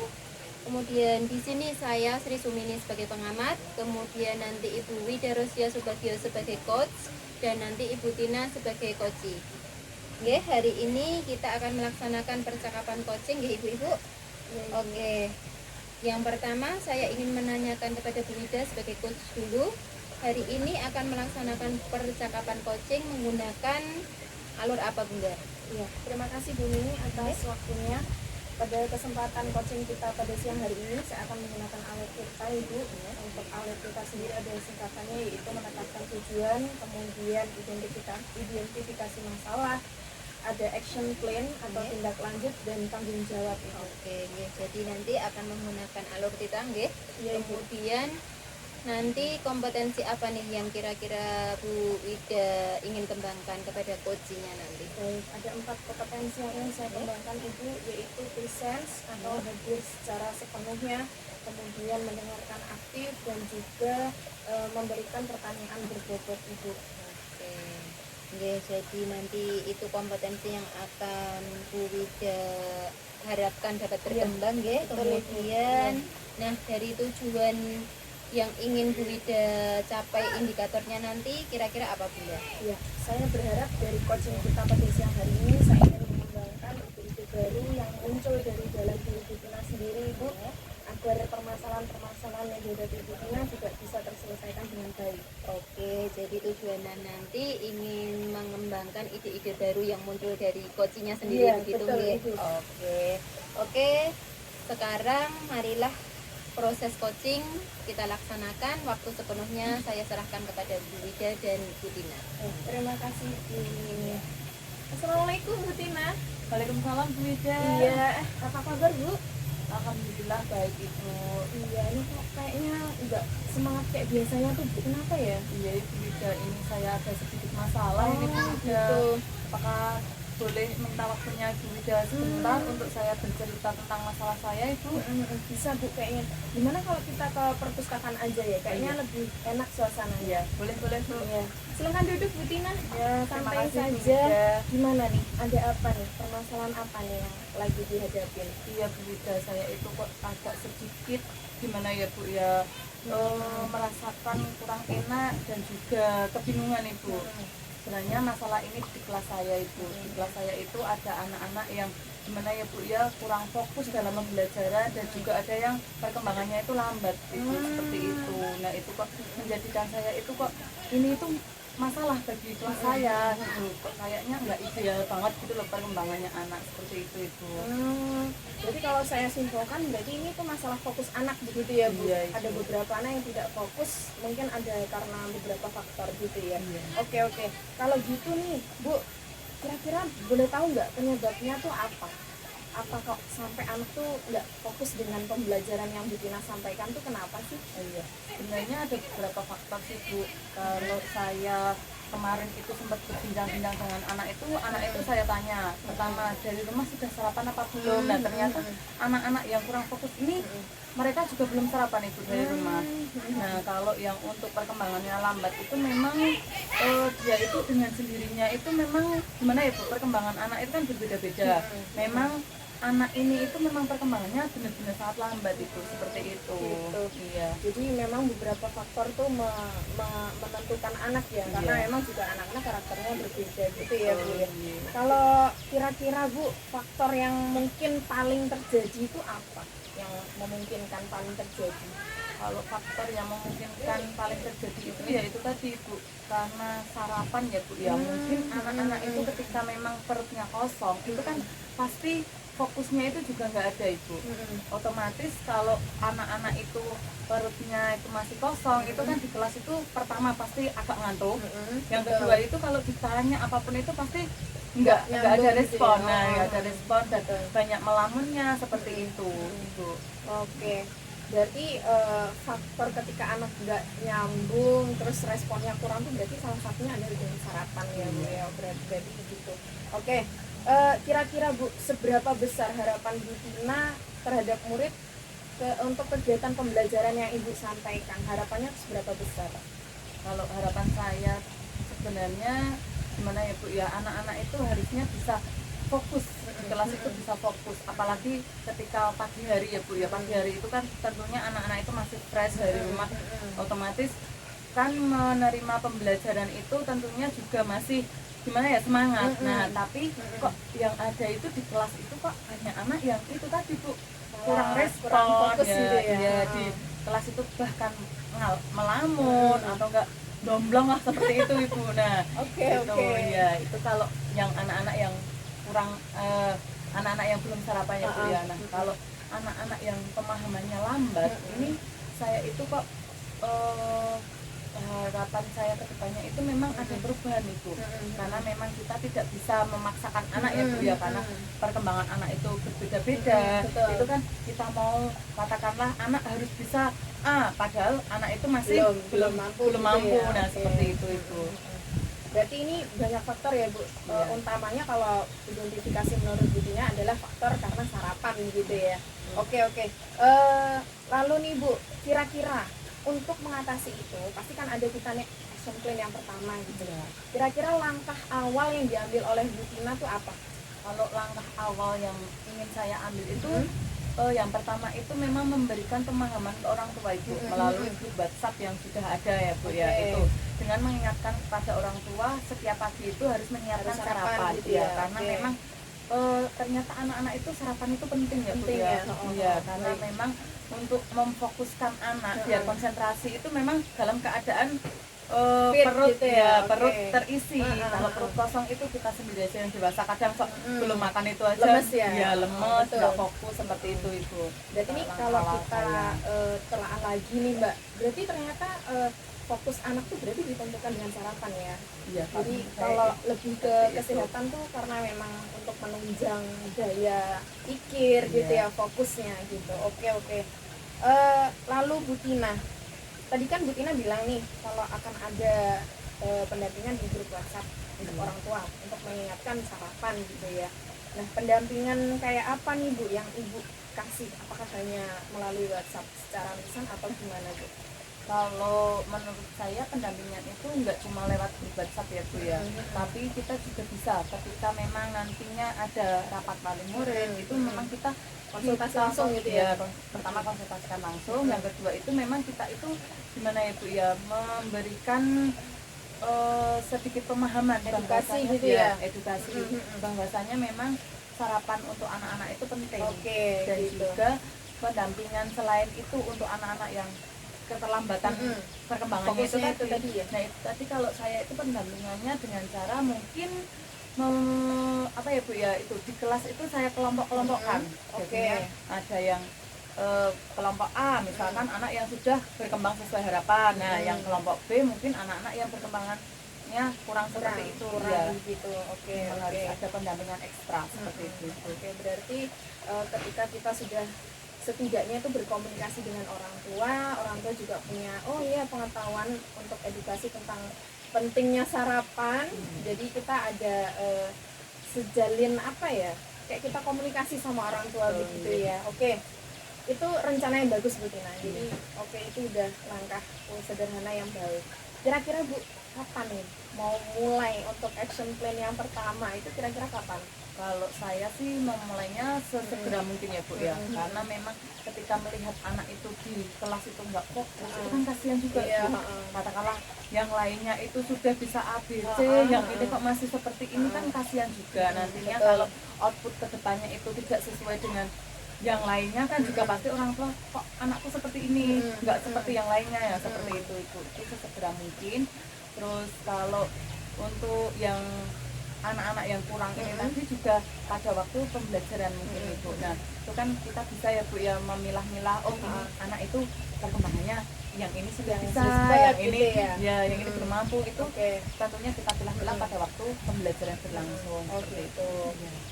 Kemudian di sini saya Sri Sumini sebagai pengamat, kemudian nanti Ibu Wida Rosia Subagio sebagai coach, dan nanti Ibu Tina sebagai coachee. Oke, hari ini kita akan melaksanakan percakapan coaching ya Ibu-ibu. Oke. Yang pertama saya ingin menanyakan kepada Bu Wida sebagai coach dulu. Hari ini akan melaksanakan percakapan coaching menggunakan alur apa Bunda? Ya, terima kasih Bu Nini atas waktunya. Pada kesempatan coaching kita pada siang hari ini saya akan menggunakan alur kita Ibu. Untuk alur kita sendiri ada singkatannya yaitu menetapkan tujuan, kemudian identifikasi masalah, ada action plan atau tindak lanjut dan tanggung jawab Ibu. Oke, ya. Jadi nanti akan menggunakan alur kita nggih. Iya, Ibu. Kemudian nanti kompetensi apa nih yang kira-kira Bu Wida ingin kembangkan kepada coachingnya nanti? Baik, ada 4 kompetensi yang ingin saya kembangkan Ibu, yaitu presence atau hadir secara sepenuhnya, kemudian mendengarkan aktif dan juga memberikan pertanyaan berbobot Ibu. Oke. Oke, jadi nanti itu kompetensi yang akan Bu Wida harapkan dapat berkembang nggih. Kemudian nah dari tujuan yang ingin Bu Wida capai indikatornya nanti kira-kira apa Bunda? Ya, saya berharap dari coaching kita pada siang hari ini saya ingin mengembangkan ide-ide baru yang muncul dari dalam diri Ibu Tina sendiri Ibu, agar permasalahan-permasalahan yang dihadapi Ibu Tina juga bisa terselesaikan dengan baik. Oke, jadi tujuannya nanti ingin mengembangkan ide-ide baru yang muncul dari coachingnya sendiri Iya, begitu betul, nggih? Ibu. Oke, sekarang marilah proses coaching kita laksanakan. Waktu sepenuhnya saya serahkan kepada Bu Wida dan Bu Tina. Terima kasih Bu Nini. Assalamualaikum Bu Tina. Waalaikumsalam, Bu Wida. Iya, apa kabar Bu? Alhamdulillah baik Ibu. Iya, ini kok kayaknya enggak semangat kayak biasanya tuh Bu, kenapa ya? Iya Ibu Wida, ini saya ada sedikit masalah ini Bu Wida. gitu. Apakah boleh minta waktunya Bu Wida sebentar untuk saya bercerita tentang masalah saya Ibu? Bisa Bu kayaknya. Gimana kalau kita ke perpustakaan aja ya? Kayaknya lebih enak suasananya. Iya, boleh Bu. Iya. Silakan duduk Bu Tina. Ya, Terima santai kasih, Bu saja. Wida. Gimana nih? Ada apa nih? Permasalahan apa nih yang lagi dihadapin? Iya Bu Wida, saya itu kok agak sedikit gimana ya Bu ya, merasakan kurang enak dan juga kebingungan Ibu. Sebenarnya masalah ini di kelas saya Ibu. Di kelas saya itu ada anak-anak yang gimana ya Bu ya, kurang fokus dalam pembelajaran dan juga ada yang perkembangannya itu lambat Ibu, seperti itu. Nah itu kok menjadikan saya itu kok ini itu masalah bagi kelas saya gitu. Kok kayaknya nggak ideal banget gitu loh perkembangannya anak seperti itu Ibu. Jadi kalau saya simpulkan berarti ini tuh masalah fokus anak begitu ya Bu. Iya, Ada beberapa anak yang tidak fokus, mungkin ada karena beberapa faktor gitu ya. Iya. Oke. Kalau gitu nih Bu, kira-kira boleh tahu nggak penyebabnya tuh apa? apa kok sampai anak tuh nggak fokus dengan pembelajaran yang Bu Tina sampaikan tuh kenapa sih? Iya, sebenarnya ada beberapa faktor sih Bu. Kalau saya kemarin itu sempat berbincang-bincang dengan anak itu saya tanya pertama dari rumah sudah sarapan apa belum. Nah ternyata anak-anak yang kurang fokus ini mereka juga belum sarapan itu dari rumah. Nah kalau yang untuk perkembangannya lambat itu memang dia itu dengan sendirinya itu memang gimana ya Bu, perkembangan anak itu kan berbeda-beda. Memang anak ini itu memang perkembangannya benar-benar sangat lambat itu, seperti itu. Gitu. Iya. Jadi memang beberapa faktor tuh menentukan anak ya, karena Iya. memang juga anak-anak karakternya berbeda gitu ya Bu ya. Iya. Kalau kira-kira Bu, faktor yang mungkin paling terjadi itu apa? Yang memungkinkan paling terjadi? Kalau faktor yang memungkinkan paling terjadi itu ya itu tadi Bu, karena sarapan ya Bu ya. Mungkin anak-anak itu ketika memang perutnya kosong itu kan pasti fokusnya itu juga nggak ada Ibu. Otomatis kalau anak-anak itu perutnya itu masih kosong itu kan di kelas itu pertama pasti agak ngantuk. Yang kedua itu kalau ditanya apapun itu pasti nggak ada nyambung respon. gitu ya. Nah nggak ada respon dan Betul. banyak melamunnya seperti itu Ibu. Oke, berarti faktor ketika anak nggak nyambung terus responnya kurang tuh berarti salah satunya adalah dengan sarapan ya Bu ya, berarti begitu. Oke, kira-kira Bu, seberapa besar harapan Bu Tina terhadap murid untuk kegiatan pembelajaran yang Ibu sampaikan? Harapannya seberapa besar? Kalau harapan saya sebenarnya gimana ya Bu ya, anak-anak itu harusnya bisa fokus di kelas itu, bisa fokus apalagi ketika pagi hari ya Bu ya. Pagi hari itu kan tentunya anak-anak itu masih fresh dari rumah, otomatis kan menerima pembelajaran itu tentunya juga masih gimana ya, semangat. Nah tapi kok yang ada itu di kelas itu kok banyak anak yang itu tadi Bu kurang respon, kurang fokus ya, gitu ya. ya, di kelas itu bahkan melamun atau enggak domblong lah seperti itu Ibu. Nah Oke, itu oke. ya, itu kalau yang anak-anak yang kurang anak-anak yang belum sarapan ya Bu ya. Nah kalau anak-anak yang pemahamannya lambat ini saya itu kok harapan saya ke depannya itu memang ada perubahan Ibu. Karena memang kita tidak bisa memaksakan anak ya Bu ya, karena perkembangan anak itu berbeda-beda. Betul. Itu kan kita mau katakanlah anak harus bisa A, padahal anak itu masih Belum mampu gitu mampu. ya. Nah Oke. seperti itu Ibu. Berarti ini banyak faktor ya Bu. Iya. Utamanya kalau identifikasi menurut Bu Tina adalah faktor karena sarapan gitu ya. Oke. Lalu nih Bu, kira-kira untuk mengatasi itu pasti kan ada kita nih action plan yang pertama gitu ya. Kira-kira langkah awal yang diambil oleh Bu Tina tuh apa? Kalau langkah awal yang ingin saya ambil itu yang pertama itu memang memberikan pemahaman ke orang tua Ibu melalui grup WhatsApp yang sudah ada ya Bu ya. Oke. Itu dengan mengingatkan kepada orang tua setiap pagi itu harus menyiapkan Harus sarapan sarapan gitu ya, ya. karena Oke. memang ternyata anak-anak itu sarapan itu penting ya Bu Penting ya. ya. Iya, karena memang untuk memfokuskan anak biar konsentrasi itu memang dalam keadaan Fit perut gitu ya, ya, perut oke. terisi. Kalau perut kosong itu kita sendiri aja yang dewasa kadang kok belum makan itu aja Lemes ya? lemes, Betul. nggak fokus seperti itu Ibu. Berarti ini Langkah kalau awal kita saya. telaah lagi nih Mbak, berarti ternyata fokus anak tuh berarti ditentukan dengan sarapan ya. Iya, Jadi saya kalau lebih ke seperti itu. kesehatan tuh karena memang untuk menunjang daya pikir gitu ya, fokusnya gitu. Oke. Lalu Bu Tina, tadi kan Bu Tina bilang nih kalau akan ada pendampingan di grup WhatsApp untuk orang tua untuk mengingatkan sarapan gitu ya. Nah, pendampingan kayak apa nih Bu yang Ibu kasih? Apakah hanya melalui WhatsApp secara lisan atau gimana Bu? Kalau menurut saya pendampingan itu nggak cuma lewat grup WhatsApp ya Bu ya, tapi kita juga bisa ketika memang nantinya ada rapat wali murid itu memang kita Konsultasi langsung gitu ya? Pertama konsultasikan langsung, yang kedua itu memang kita itu gimana ya Bu ya, memberikan sedikit pemahaman Edukasi bahwasanya gitu ya? edukasi bahwasanya memang sarapan untuk anak-anak itu penting. Oke, Dan gitu. juga pendampingan selain itu untuk anak-anak yang keterlambatan perkembangannya itu Fokusnya itu tadi ya? Nah itu tadi kalau saya itu pendampingannya dengan cara mungkin apa ya Bu ya, itu di kelas itu saya kelompok-kelompokkan. Oke. Jadinya ada yang kelompok A misalkan anak yang sudah berkembang sesuai harapan. Nah yang kelompok B mungkin anak-anak yang maksudnya kurang seperti itu ya. kurang gitu. Oke, Memang oke. harus ada pendampingan ekstra seperti itu. Oke, berarti ketika kita sudah setidaknya itu berkomunikasi dengan orang tua juga punya pengetahuan untuk edukasi tentang pentingnya sarapan. Jadi kita ada sejalin apa ya? Kayak kita komunikasi sama orang tua begitu ya. Oke. Itu rencana yang bagus Bu Tina. Jadi oke, itu udah langkah sederhana yang baik. Kira-kira Bu, kapan nih mau mulai untuk action plan yang pertama itu kira-kira kapan? Kalau saya sih memulainya sesegera mungkin ya Bu ya, karena memang ketika melihat anak itu di kelas itu nggak fokus, itu kan kasihan juga Iya, Bu. Katakanlah yang lainnya itu sudah bisa A, B, C, yang ini kok masih seperti ini kan kasihan juga. Nantinya betul. kalau output kedepannya itu tidak sesuai dengan yang lainnya kan juga pasti orang tua kok anakku seperti ini, nggak seperti yang lainnya ya, seperti itu sesegera mungkin. Terus kalau untuk yang anak-anak yang kurang ini tadi juga pada waktu pembelajaran mungkin Ibu. Nah itu kan kita bisa ya Bu ya memilah-milah, oh ini anak itu perkembangannya yang ini sudah bisa, yang gitu ini ya. yang ini belum mampu, itu Oke. tentunya kita pilah-pilah pada waktu pembelajaran berlangsung. Oh Seperti gitu. itu.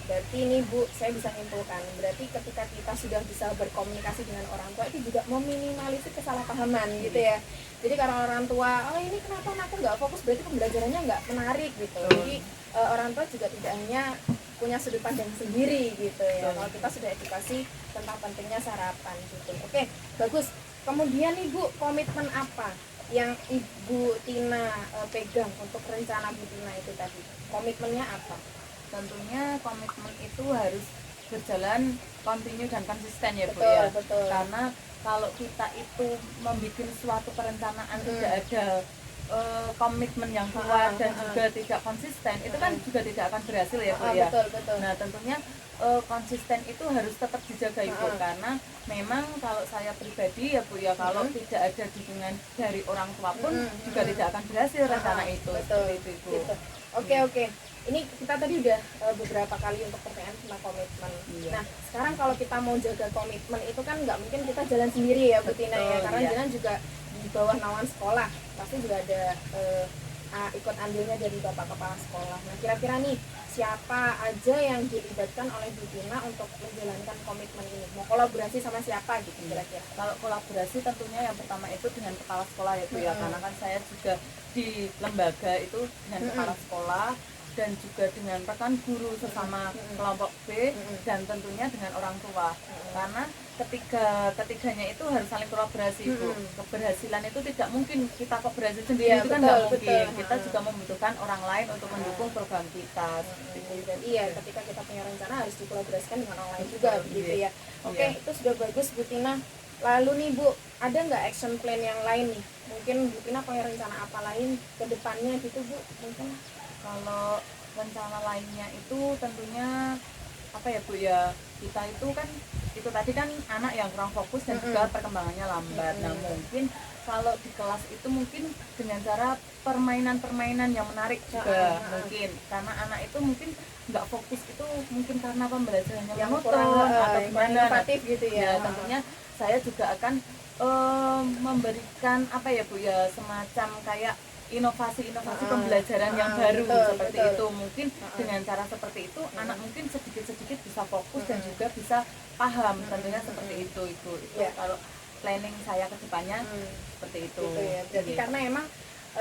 Berarti ini Bu, saya bisa simpulkan. Berarti ketika kita sudah bisa berkomunikasi dengan orang tua itu juga meminimalisir kesalahpahaman gitu ya. Jadi karena orang tua, oh ini kenapa anakku nggak fokus, berarti pembelajarannya nggak menarik gitu. Jadi orang tua juga tidak hanya punya sudut pandang sendiri gitu ya. Kalau kita sudah edukasi tentang pentingnya sarapan gitu. Oke, bagus. Kemudian Ibu, komitmen apa yang Ibu Tina pegang untuk rencana Bu Tina itu tadi? Komitmennya apa? Tentunya komitmen itu harus berjalan kontinu dan konsisten ya Bu Betul, ya. betul. Karena kalau kita itu membuat suatu perencanaan tidak ada komitmen yang kuat dan juga tidak konsisten, itu kan juga tidak akan berhasil ya Bu ya. Betul, betul. Nah tentunya konsisten itu harus tetap dijaga Ibu, karena memang kalau saya pribadi ya Bu ya, kalau tidak ada dukungan dari orang tua pun juga tidak akan berhasil rencana itu. Betul, Seperti itu Ibu. gitu. Oke. Ini kita tadi udah beberapa kali untuk pertanyaan tentang komitmen. Iya. Nah, sekarang kalau kita mau jaga komitmen itu kan nggak mungkin kita jalan sendiri ya Bu Tina ya, Betul, karena iya. jalan juga di bawah naungan sekolah. Pasti juga ada ikut andilnya dari Bapak Kepala Sekolah. Nah, kira-kira nih siapa aja yang dilibatkan oleh Bu Tina untuk menjalankan komitmen ini? Mau kolaborasi sama siapa gitu kira-kira? Kalau kolaborasi tentunya yang pertama itu dengan kepala sekolah ya Bu ya, karena kan saya juga di lembaga itu dengan kepala sekolah dan juga dengan rekan guru sesama kelompok B dan tentunya dengan orang tua. Karena ketiganya itu harus saling kolaborasi Bu. Keberhasilan itu tidak mungkin kita berhasil sendiri, Iya, itu kan betul, nggak mungkin. betul. Kita juga membutuhkan orang lain untuk mendukung program kita. Dan iya, ketika kita punya rencana harus dikolaborasikan dengan orang lain juga begitu ya. Oke, Iya. itu sudah bagus Bu Tina. Lalu nih Bu, ada nggak action plan yang lain nih? Mungkin Bu Tina punya rencana apa lain ke depannya gitu Bu? Mungkin Kalau rencana lainnya itu tentunya apa ya Bu ya, kita itu kan itu tadi kan anak yang kurang fokus dan juga perkembangannya lambat. Nah mungkin kalau di kelas itu mungkin dengan cara permainan-permainan yang menarik juga mungkin, karena anak itu mungkin nggak fokus itu mungkin karena pembelajarannya yang monoton kurang atau kurang gimana. Nah, inovatif gitu ya. tentunya saya juga akan memberikan apa ya Bu ya, semacam kayak inovasi-inovasi pembelajaran yang baru betul, seperti betul. itu. Mungkin dengan cara seperti itu anak mungkin sedikit-sedikit bisa fokus dan juga bisa paham, tentunya seperti itu Ya. kalau planning saya ke depannya seperti itu. Gitu ya. Jadi Iya. karena emang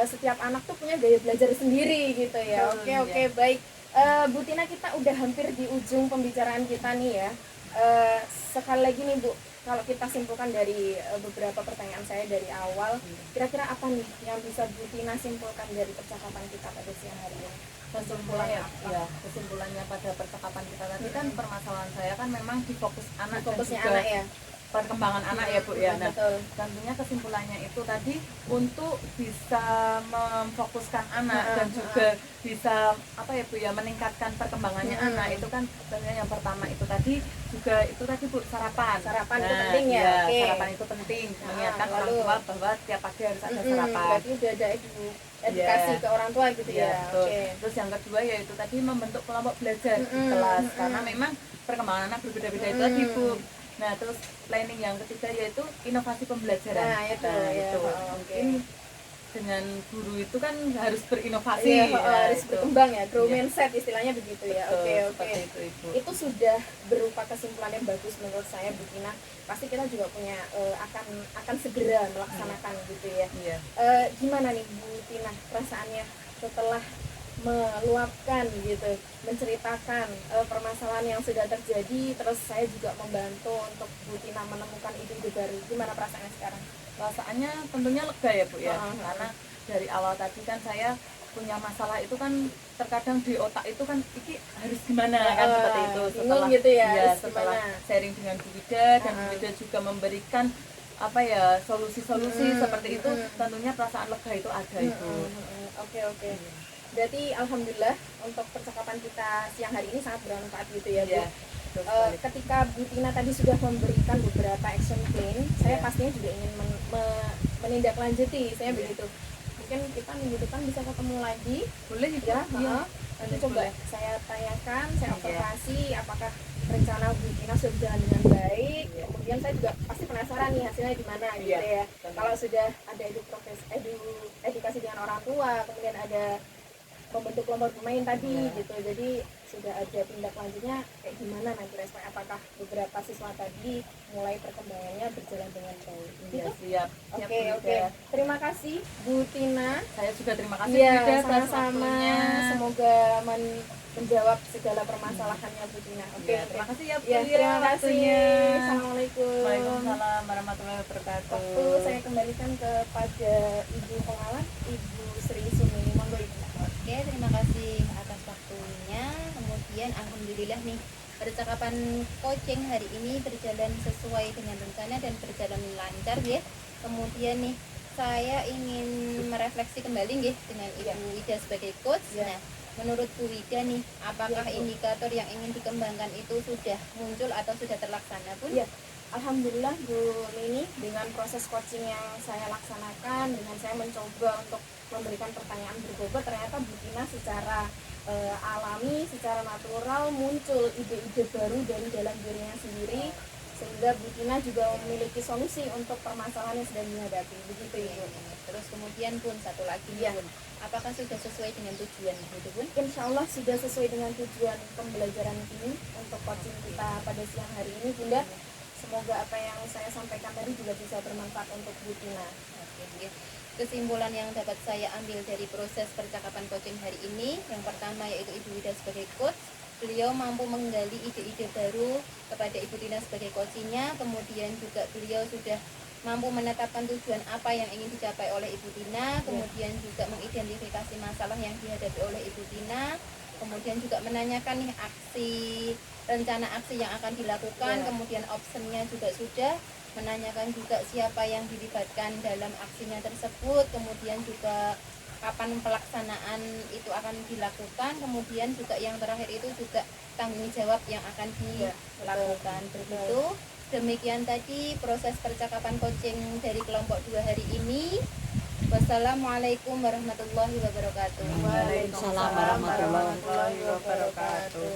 setiap anak tuh punya gaya belajar sendiri gitu ya. Oke, iya. baik. Bu Tina, kita udah hampir di ujung pembicaraan kita nih ya. Sekali lagi nih Bu, kalau kita simpulkan dari beberapa pertanyaan saya dari awal, kira-kira apa nih yang bisa Bu Tina simpulkan dari percakapan kita pada siang hari ini? Kesimpulannya ya, kesimpulannya pada percakapan kita tadi kan permasalahan saya kan memang di fokus anak Fokusnya dan juga anak ya. perkembangan anak ya Bu ya. Nah, Betul. tentunya kesimpulannya itu tadi untuk bisa memfokuskan anak dan juga bisa apa ya Bu ya, meningkatkan perkembangannya anak, itu kan tentunya yang pertama itu tadi juga itu tadi Bu, sarapan. Sarapan itu Nah, penting ya. iya, Oke. sarapan itu penting, mengingatkan orang lalu? tua bahwa tiap pagi harus ada sarapan. Berarti udah ada edukasi Iya. ke orang tua gitu Iya, ya. betul. Oke. Terus yang kedua yaitu tadi membentuk kelompok belajar di kelas, karena memang perkembangan anak berbeda-beda itu tadi Bu. Nah terus planning yang ketiga yaitu inovasi pembelajaran. Nah, itu ya. itu Oh, oke. mungkin dengan guru itu kan harus berinovasi Iya, ya, harus itu. berkembang ya, grow Iya. mindset istilahnya begitu ya. Betul, Oke, oke. seperti itu Ibu. Itu sudah berupa kesimpulan yang bagus menurut saya, Bu Tina. Pasti kita juga punya akan segera melaksanakan gitu ya. Iya. Gimana nih Bu Tina perasaannya setelah meluapkan gitu, menceritakan permasalahan yang sudah terjadi, terus saya juga membantu untuk Bu Tina menemukan ide-ide baru. Gimana perasaannya sekarang? Perasaannya tentunya lega ya Bu ya, Heeh. karena dari awal tadi kan saya punya masalah itu kan terkadang di otak itu kan ini harus gimana kan seperti itu, Bingung gitu ya, iya, harus setelah gimana. sharing dengan Bu Wida dan Bu Wida juga memberikan apa ya solusi-solusi seperti itu, tentunya perasaan lega itu ada Ibu. Oke, oke. Berarti alhamdulillah untuk percakapan kita siang hari ini sangat bermanfaat gitu ya, Bu. Iya, betul sekali. Ketika Bu Tina tadi sudah memberikan beberapa action plan, saya Iya. pastinya juga ingin menindaklanjuti, saya begitu. Mungkin kita minggu depan bisa ketemu lagi, Boleh Ibu? ya. Iya. Nanti coba saya tanyakan, saya Iya. observasi apakah rencana Bu Tina sudah berjalan dengan baik. Iya. Kemudian saya juga pasti penasaran nih hasilnya di mana gitu Iya, ya. betul. Kalau sudah ada edukasi dengan orang tua, kemudian ada membentuk kelompok pemain tadi Iya. gitu, jadi sudah ada tindak lanjutnya kayak gimana nanti respon, apakah beberapa siswa tadi mulai perkembangannya berjalan dengan baik Iya, gitu. siap. Siap, Oke, Bu oke, Wida. terima kasih Bu Tina. Saya juga terima kasih Iya, Bu Wida atas sama-sama, waktunya. semoga menjawab segala permasalahannya Bu Tina. Oke, Iya, terima kasih ya Bu ya, Wida terima kasih. waktunya. Assalamualaikum. Waalaikumsalam warahmatullahi wabarakatuh. Waktu saya kembalikan kepada Ibu Pengawas, Ibu Sri Sumini. Monggo Ibu. Oke, terima kasih atas waktunya. Kemudian alhamdulillah nih percakapan coaching hari ini berjalan sesuai dengan rencana dan berjalan lancar ya. Kemudian nih saya ingin merefleksi kembali nggih dengan Ibu Wida sebagai coach. Ya. Nah, menurut Bu Wida nih, apakah Ya, Bu. indikator yang ingin dikembangkan itu sudah muncul atau sudah terlaksana, Bu? Iya, alhamdulillah Bu Nini, dengan proses coaching yang saya laksanakan, dengan saya mencoba untuk memberikan pertanyaan berbobot, ternyata Bu Tina secara alami, secara natural muncul ide-ide baru dari dalam dirinya sendiri, sehingga Bu Tina juga memiliki solusi untuk permasalahan yang sedang dihadapi. Begitu Ibu. Terus kemudian Bun, satu lagi nih Iya. Bun, apakah sudah sesuai dengan tujuan gitu Bun? Insya Allah sudah sesuai dengan tujuan pembelajaran ini untuk coaching kita pada siang hari ini, Bunda. Semoga apa yang saya sampaikan tadi juga bisa bermanfaat untuk Bu Tina. Oke, oke. Kesimpulan yang dapat saya ambil dari proses percakapan coaching hari ini, yang pertama yaitu Ibu Wida sebagai coach, beliau mampu menggali ide-ide baru kepada Ibu Tina sebagai coachingnya, kemudian juga beliau sudah mampu menetapkan tujuan apa yang ingin dicapai oleh Ibu Tina, kemudian juga mengidentifikasi masalah yang dihadapi oleh Ibu Tina, kemudian juga menanyakan nih rencana aksi yang akan dilakukan, kemudian optionnya juga sudah, menanyakan juga siapa yang dilibatkan dalam aksinya tersebut, kemudian juga kapan pelaksanaan itu akan dilakukan, kemudian juga yang terakhir itu juga tanggung jawab yang akan dilakukan. Begitu. Demikian tadi proses percakapan coaching dari kelompok 2 hari ini. Wassalamualaikum warahmatullahi wabarakatuh. Waalaikumsalam warahmatullahi wabarakatuh.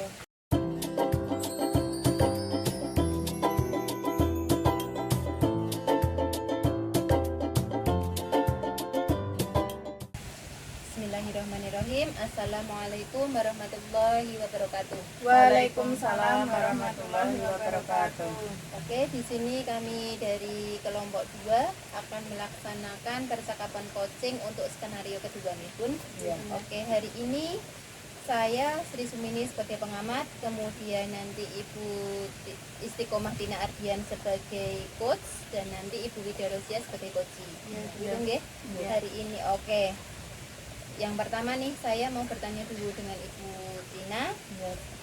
Bismillahirrahmanirrahim. Assalamualaikum warahmatullahi wabarakatuh. Waalaikumsalam warahmatullahi wabarakatuh. Oke, di sini kami dari kelompok 2 akan melaksanakan percakapan coaching untuk skenario kedua nih Bun. Iya. Oke, hari ini saya Sri Sumini sebagai pengamat, kemudian nanti Ibu Istiqomah Tina Ardian sebagai coach, dan nanti Ibu Wida Rosia sebagai coach. Gitu nggih? Hari ini oke. Yang pertama nih saya mau bertanya dulu dengan Ibu Tina.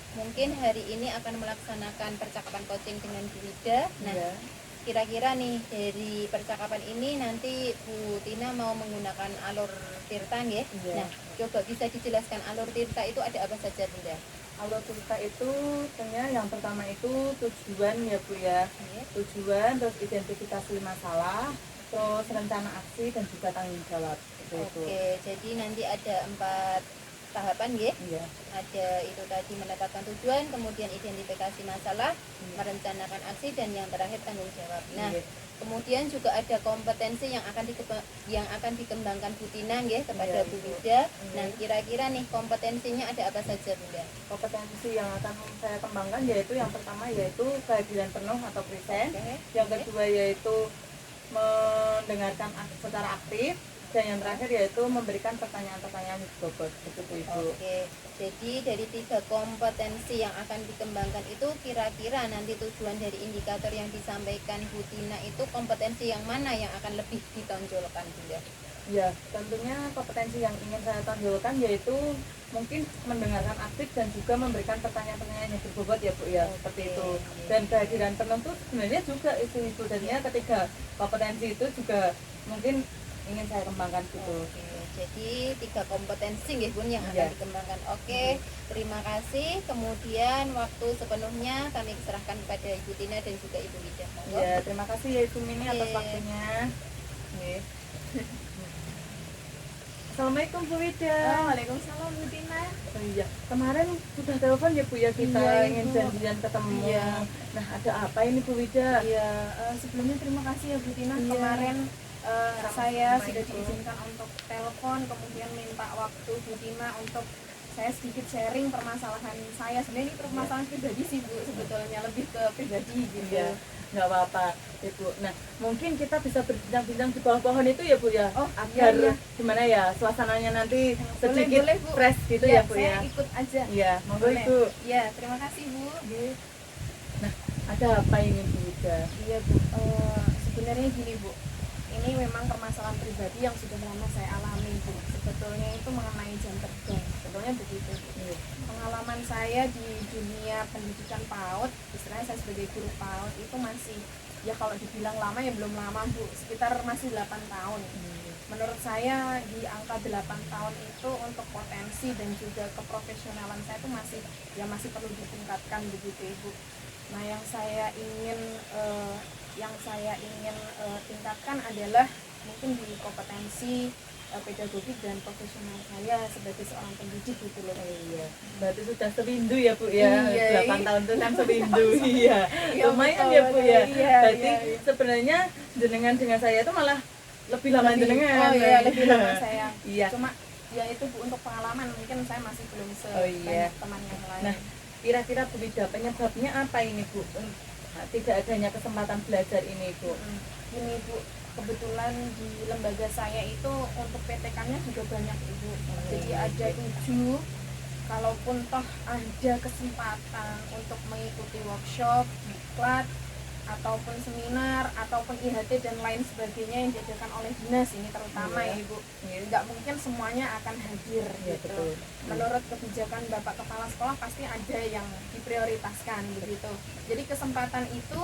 Mungkin hari ini akan melaksanakan percakapan coaching dengan Bu Wida. Nah, kira-kira nih dari percakapan ini nanti Bu Tina mau menggunakan alur tirta nggih? Nah, coba bisa dijelaskan alur tirta itu ada apa saja Bunda? Alur cerita itu tentunya yang pertama itu tujuan ya Bu ya. Tujuan, terus identifikasi masalah, terus rencana aksi dan juga tanggung jawab. Itu. Oke, jadi nanti ada 4 tahapan ya. Iya. Ada itu tadi menetapkan tujuan, kemudian identifikasi masalah, merencanakan aksi, dan yang terakhir tanggung jawab. Nah, Iya. Kemudian juga ada kompetensi yang akan dikembangkan Bu Tina nggih kepada Bu Wida. Nah, kira-kira nih kompetensinya ada apa saja, Bunda? Kompetensi yang akan saya kembangkan yaitu yang pertama yaitu kehadiran penuh atau present, yang kedua yaitu mendengarkan secara aktif, dan yang terakhir yaitu memberikan pertanyaan-pertanyaan bobot seperti itu. Oke, jadi dari 3 kompetensi yang akan dikembangkan itu kira-kira nanti tujuan dari indikator yang disampaikan Bu Tina itu kompetensi yang mana yang akan lebih ditonjolkan, Bunda? Ya, tentunya kompetensi yang ingin saya tonjolkan yaitu mungkin mendengarkan aktif dan juga memberikan pertanyaan-pertanyaan yang berbobot ya Bu ya, seperti itu. Dan kehadiran penuh itu sebenarnya juga itu jadinya ketiga kompetensi itu juga mungkin ingin saya kembangkan gitu. Oke, jadi 3 kompetensi nggih Bun yang akan dikembangkan. Oke, terima kasih. Kemudian waktu sepenuhnya kami serahkan kepada Ibu Tina dan juga Ibu Wida. Ya, terima kasih ya Ibu Mini atas waktunya. Oke. Assalamualaikum Bu Wida. Waalaikumsalam Bu Tina. Oh iya, kemarin sudah telepon ya Bu ya, kita ingin janjian ketemu. Nah, ada apa ini Bu Wida? Iya, sebelumnya terima kasih ya Bu Tina. Kemarin saya sudah diizinkan untuk telepon, kemudian minta waktu Bu Tina untuk saya sedikit sharing permasalahan saya. Sebenarnya ini permasalahan pribadi sih Bu, sebetulnya lebih ke pribadi gitu. Iya, nggak apa-apa Ibu. Nah, mungkin kita bisa berbincang-bincang di bawah pohon itu ya Bu ya, agar gimana ya suasananya nanti sedikit boleh, Bu. fresh gitu ya Bu saya ya. ikut aja. Iya, monggo Boleh. Ibu. Iya, terima kasih Bu. Nah, ada apa ini Bu Wida? Iya Bu, sebenarnya gini Bu, ini memang permasalahan pribadi yang sudah lama saya alami Bu. Sebetulnya itu mengenai jam terbang, sebetulnya begitu Bu. Pengalaman saya di dunia pendidikan PAUD, istilahnya saya sebagai guru PAUD itu masih, ya kalau dibilang lama ya belum lama Bu, sekitar masih 8 tahun. Menurut saya di angka 8 tahun itu untuk potensi dan juga keprofesionalan saya itu masih perlu ditingkatkan begitu Ibu. Nah, yang saya ingin tingkatkan adalah mungkin di kompetensi pedagogik dan profesional saya sebagai seorang pendidik gitu loh. Iya, berarti sudah sewindu ya Bu ya. Iya, 8 tahun itu kan sewindu. Iya, lumayan betul, ya Bu ya. iya, Berarti iya. sebenarnya jenengan dengan saya itu malah lebih lama jenengan. Oh iya, lebih lama saya. Iya. Cuma ya itu Bu, untuk pengalaman mungkin saya masih belum iya. sebanyak teman yang lain. Nah, kira-kira Bu Wida penyebabnya apa ini Bu? Tidak adanya kesempatan belajar ini Bu. Gini Bu, kebetulan di lembaga saya itu untuk PTK-nya juga banyak Ibu. Jadi ada 7. Kalaupun toh ada kesempatan untuk mengikuti workshop, diklat, ataupun seminar, ataupun IHT dan lain sebagainya yang diadakan oleh dinas ini terutama ya Ibu, nggak mungkin semuanya akan hadir gitu. Betul. Menurut kebijakan Bapak Kepala Sekolah pasti ada yang diprioritaskan begitu. Jadi kesempatan itu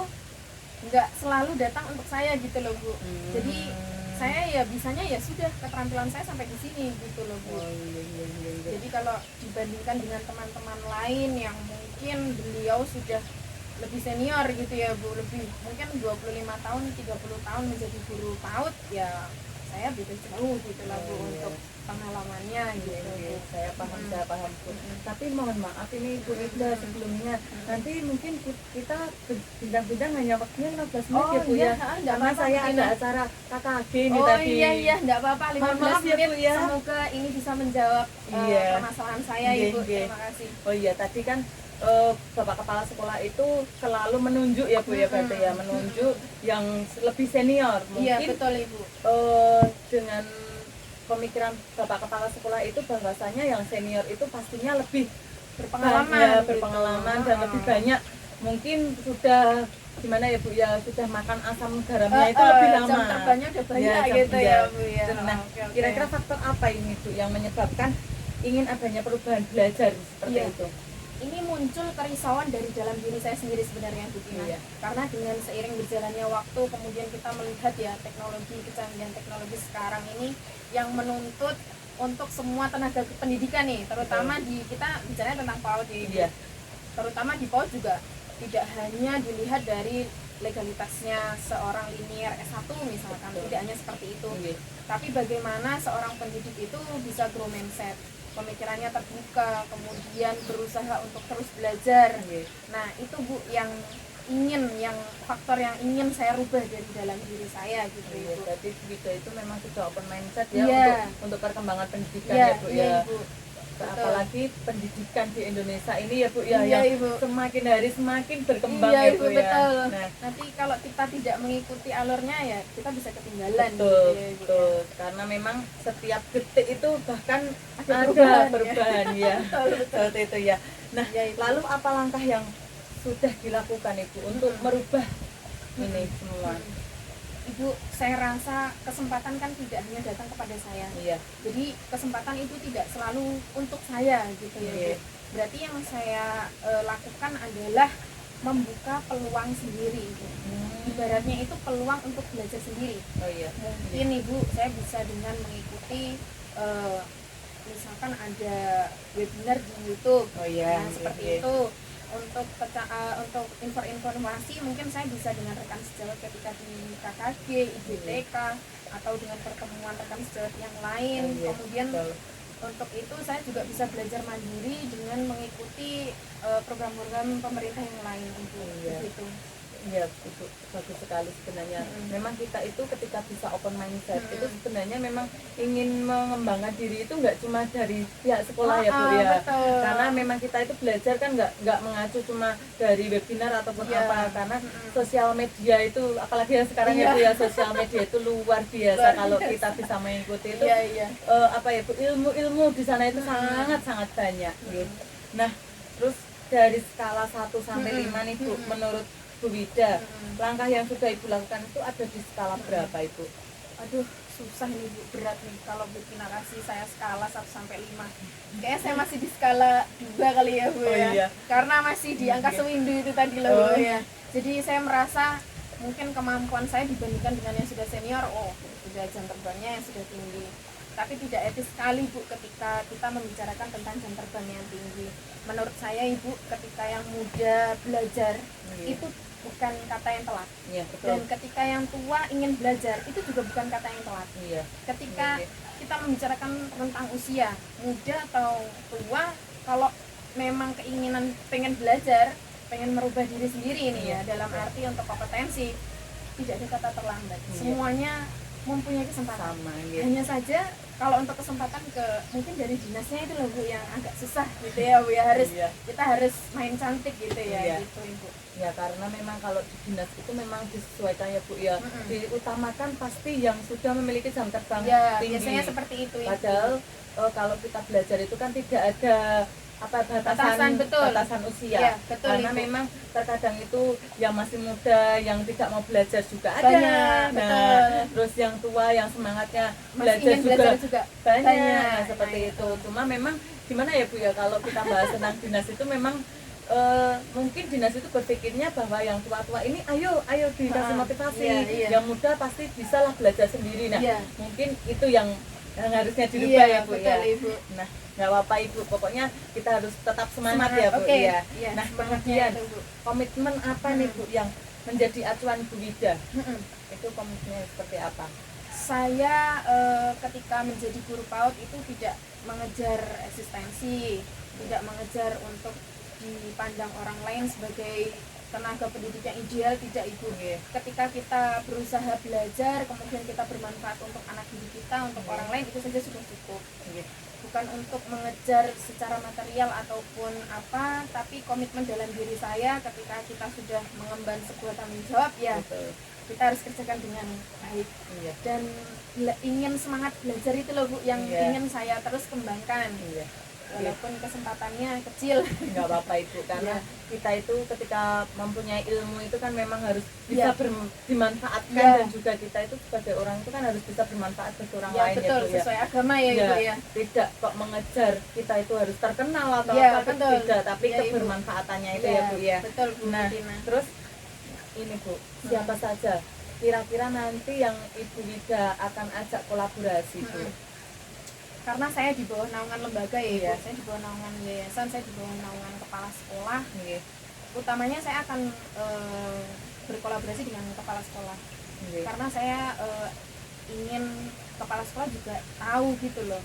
nggak selalu datang untuk saya gitu loh Bu. Jadi saya ya bisanya ya sudah keterampilan saya sampai di sini gitu loh Bu. Jadi kalau dibandingkan dengan teman-teman lain yang mungkin beliau sudah lebih senior gitu ya Bu, lebih mungkin 25 tahun, 30 tahun menjadi guru PAUD, ya saya beda jauh gitu lah Bu untuk pengalamannya gitu. Saya paham Bu. Tapi mohon maaf ini Bu Wida sebelumnya, nanti mungkin kita bincang-bincang hanya waktunya 15 menit ya Bu ya. Karena saya ada acara KKG ini tadi. Iya, enggak apa-apa, 15 Maaf ya, menit Bu, ya. semoga ini bisa menjawab permasalahan saya Ibu. Terima kasih. Oh iya, tadi kan Bapak Kepala Sekolah itu selalu menunjuk ya Bu ya, berarti ya menunjuk yang lebih senior. Iya, Mungkin betul Ibu. dengan pemikiran Bapak Kepala Sekolah itu bahwasanya yang senior itu pastinya lebih berpengalaman dan lebih banyak, mungkin sudah gimana ya Bu ya, sudah makan asam garamnya itu lebih lama, jam terbangnya udah banyak gitu ya Bu ya. Nah, kira-kira faktor apa ini Bu yang menyebabkan ingin adanya perubahan belajar seperti itu? Ini muncul kerisauan dari dalam diri saya sendiri sebenarnya Bu Tina. Karena dengan seiring berjalannya waktu, kemudian kita melihat ya teknologi, kecanggihan teknologi sekarang ini yang menuntut untuk semua tenaga pendidikan nih, terutama di kita bicaranya tentang PAUD ya. Terutama di PAUD juga tidak hanya dilihat dari legalitasnya seorang linier S1 misalkan, tidak hanya seperti itu. Tapi bagaimana seorang pendidik itu bisa grow mindset, pemikirannya terbuka, kemudian berusaha untuk terus belajar. Nah itu Bu yang faktor yang ingin saya rubah dari dalam diri saya gitu Iya, Ibu. berarti Bu Wida itu memang sudah open mindset ya Iya. untuk perkembangan pendidikan Iya, ya Bu iya ya. Ibu. Apalagi pendidikan di Indonesia ini ya Bu ya, Iya, yang Ibu. semakin hari semakin berkembang Iya, ya Ibu, Bu ya. betul. Nah, Nanti kalau kita tidak mengikuti alurnya ya kita bisa ketinggalan betul, gitu ya, Ibu, betul. ya. Karena memang setiap detik itu bahkan Ada ada perubahan, perubahan, ya. Betul, betul. Seperti itu ya. Nah, Iya, Ibu. lalu apa langkah yang sudah dilakukan Ibu untuk merubah ini semua? Ibu, saya rasa kesempatan kan tidak hanya datang kepada saya. Iya. Jadi kesempatan itu tidak selalu untuk saya gitu ya, Iya. Bu. Berarti yang saya lakukan adalah membuka peluang sendiri, Ibu. Ibaratnya itu peluang untuk belajar sendiri. Oh iya. Mungkin Ibu saya bisa dengan mengikuti misalkan ada webinar di YouTube. Oh iya. Nah, seperti iya. itu. Untuk informasi mungkin saya bisa dengan rekan sejawat ketika di KKG, IGTK, atau dengan pertemuan rekan sejawat yang lain. Oh, iya. Kemudian Betul. untuk itu saya juga bisa belajar mandiri dengan mengikuti program-program pemerintah yang lain Ibu. Iya. Begitu. Iya, itu bagus sekali sebenarnya. Memang kita itu ketika bisa open mindset itu sebenarnya memang ingin mengembangkan diri itu nggak cuma dari pihak sekolah ya Bu ya. Betul. Karena memang kita itu belajar kan nggak mengacu cuma dari webinar ataupun Iya. apa, karena sosial media itu apalagi yang sekarang ya Bu ya, sosial media itu luar biasa kalau kita bisa mengikuti itu. Iya, iya. Apa ya Bu, ilmu-ilmu di sana itu sangat banyak gitu. Nah, terus dari skala 1 sampai 5 nih Bu, menurut Bu Wida, langkah yang sudah Ibu lakukan itu ada di skala berapa Ibu? Aduh, susah nih Bu, berat nih kalau bikin narasi saya skala 1 sampai 5. Kayaknya saya masih di skala 2 kali ya Bu Oh, ya. iya. Karena masih di angka sewindu itu tadi loh Bu ya. Jadi saya merasa mungkin kemampuan saya dibandingkan dengan yang sudah senior, sudah jam terbangnya yang sudah tinggi. Tapi tidak etis sekali Bu ketika kita membicarakan tentang jam terbang yang tinggi. Menurut saya Ibu, ketika yang muda belajar itu bukan kata yang telat. Iya, betul. Dan ketika yang tua ingin belajar itu juga bukan kata yang telat. Iya. Ketika Iya. kita membicarakan tentang usia muda atau tua, kalau memang keinginan pengen belajar, pengen merubah diri sendiri ini ya, dalam arti untuk kompetensi, tidak ada kata terlambat. Iya. Semuanya mempunyai kesempatan. Sama gitu. Hanya saja kalau untuk kesempatan mungkin dari dinasnya itu loh Bu yang agak susah gitu ya Bu ya, Iya. kita harus main cantik gitu ya, Iya. gitu Ibu. Ya karena memang kalau di dinas itu memang disesuaikan ya Bu ya, diutamakan pasti yang sudah memiliki jam terbang Ya, tinggi. biasanya seperti itu Ibu. Padahal kalau kita belajar itu kan tidak ada Batasan, betul. batasan usia. Iya, betul, Karena Ibu. memang terkadang itu yang masih muda yang tidak mau belajar juga ada. Banyak, Nah, betul. terus yang tua yang semangatnya Masih ingin belajar juga banyak. banyak. Nah, seperti Nah, itu. Cuma memang gimana ya Bu ya, kalau kita bahas tentang dinas itu memang mungkin dinas itu berpikirnya bahwa yang tua-tua ini ayo dikasih motivasi, iya, iya. yang muda pasti bisa lah belajar sendiri. Nah, Iya. mungkin itu yang harusnya dirubah ya Bu betul ya. Ibu. Nah, nggak apa-apa Ibu, pokoknya kita harus tetap semangat ya Bu Oke, ya. iya, Nah, semangatnya kemudian itu, Bu. komitmen apa nih Bu yang menjadi acuan Bu Wida? Mm-mm. Itu komitmennya seperti apa? Saya ketika menjadi guru PAUD itu tidak mengejar eksistensi, tidak mengejar untuk dipandang orang lain sebagai tenaga pendidik yang ideal, tidak Ibu. Iya. Ketika kita berusaha belajar, kemudian kita bermanfaat untuk anak didik kita, untuk orang lain, itu saja sudah cukup. Iya. Bukan untuk mengejar secara material ataupun apa, tapi komitmen dalam diri saya ketika kita sudah mengemban sebuah tanggung jawab ya, Betul. kita harus kerjakan dengan baik. Iya. Dan ingin semangat belajar itu loh Bu yang Iya. ingin saya terus kembangkan, Iya. walaupun kesempatannya kecil. Nggak apa-apa Ibu, karena Iya. kita itu ketika mempunyai ilmu itu kan memang harus Iya. bisa dimanfaatkan, Iya. dan juga kita itu sebagai orang itu kan harus bisa bermanfaat bagi orang Ya lain betul, ya Bu ya. sesuai agama ya Ibu ya. Tidak kok mengejar kita itu harus terkenal atau Iya, apa, betul. tidak, tapi Iya, Ibu. kebermanfaatannya itu ya Bu ya. Betul Bu Nah, Tina. terus ini Bu, siapa saja kira-kira nanti yang Ibu Wida akan ajak kolaborasi Bu? Karena saya di bawah naungan lembaga ya Ibu. Iya. Saya di bawah naungan yayasan, saya di bawah naungan kepala sekolah. Nggih. Utamanya saya akan berkolaborasi dengan kepala sekolah. Nggih. Karena saya ingin kepala sekolah juga tahu gitu loh,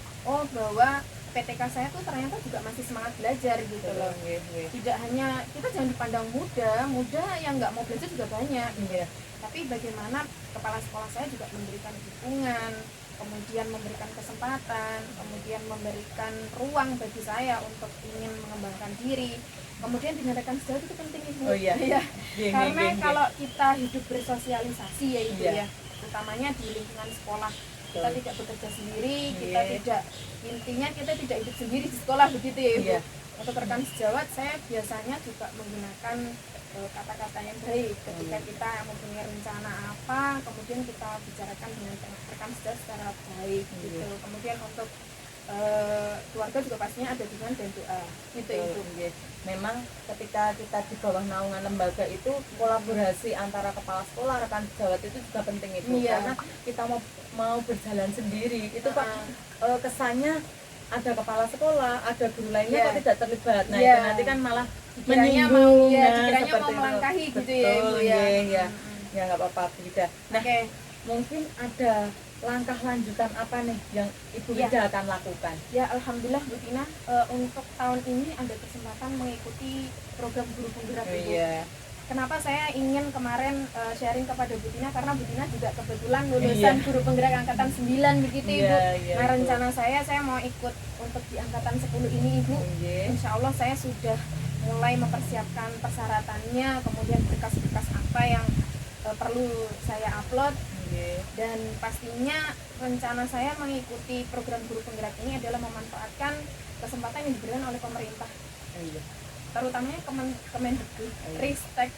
bahwa PTK saya tuh ternyata juga masih semangat belajar gitu loh. Nggih. Tidak hanya kita jangan dipandang muda yang nggak mau belajar juga banyak. Iya. Tapi bagaimana kepala sekolah saya juga memberikan dukungan, kemudian memberikan kesempatan, kemudian memberikan ruang bagi saya untuk ingin mengembangkan diri. Kemudian dinyatakan sejauh itu penting Ibu. Oh iya. Iya. Nggih, Karena nggih, kalau kita hidup bersosialisasi ya Ibu Iya. ya, utamanya di lingkungan sekolah. Kita Betul. tidak bekerja sendiri, kita Iya. tidak, intinya kita tidak hidup sendiri di sekolah begitu ya Ibu. Iya. Untuk rekan sejawat saya biasanya juga menggunakan kata-kata yang baik ketika kita mempunyai rencana apa, kemudian kita bicarakan dengan rekan sejawat secara baik gitu. Kemudian untuk keluarga juga pastinya ada dukungan dan doa gitu Betul, Ibu. nggih. Memang ketika kita di bawah naungan lembaga itu kolaborasi antara kepala sekolah, rekan sejawat itu juga penting itu. Iya. Karena kita mau berjalan sendiri itu Pak, kesannya ada kepala sekolah, ada guru lainnya Iya. kok tidak terlibat. Nah, Iya. itu nanti kan malah Dikiranya menyinggung. mau, ya, Nah, dikiranya seperti mau itu. melangkahi gitu ya Ibu Betul, ya. nggih, ya. Mm-mm. Ya nggak apa-apa, Bu Wida. Nah, Oke. mungkin ada langkah lanjutan apa nih yang Ibu Iya. Wida akan lakukan? Ya alhamdulillah Bu Tina, untuk tahun ini ada kesempatan mengikuti program guru penggerak Oh, Ibu. iya. Kenapa saya ingin kemarin sharing kepada Bu Tina, karena Bu Tina juga kebetulan lulusan Iya. guru penggerak angkatan 9 begitu Ibu. Iya, iya, Nah Ibu. rencana saya mau ikut untuk di angkatan 10 ini Ibu. Nggih. Insya Allah saya sudah mulai mempersiapkan persyaratannya, kemudian berkas-berkas apa yang perlu saya upload. Nggih. Dan pastinya rencana saya mengikuti program guru penggerak ini adalah memanfaatkan kesempatan yang diberikan oleh pemerintah, Iya. terutamanya Kemendikbud Ristek.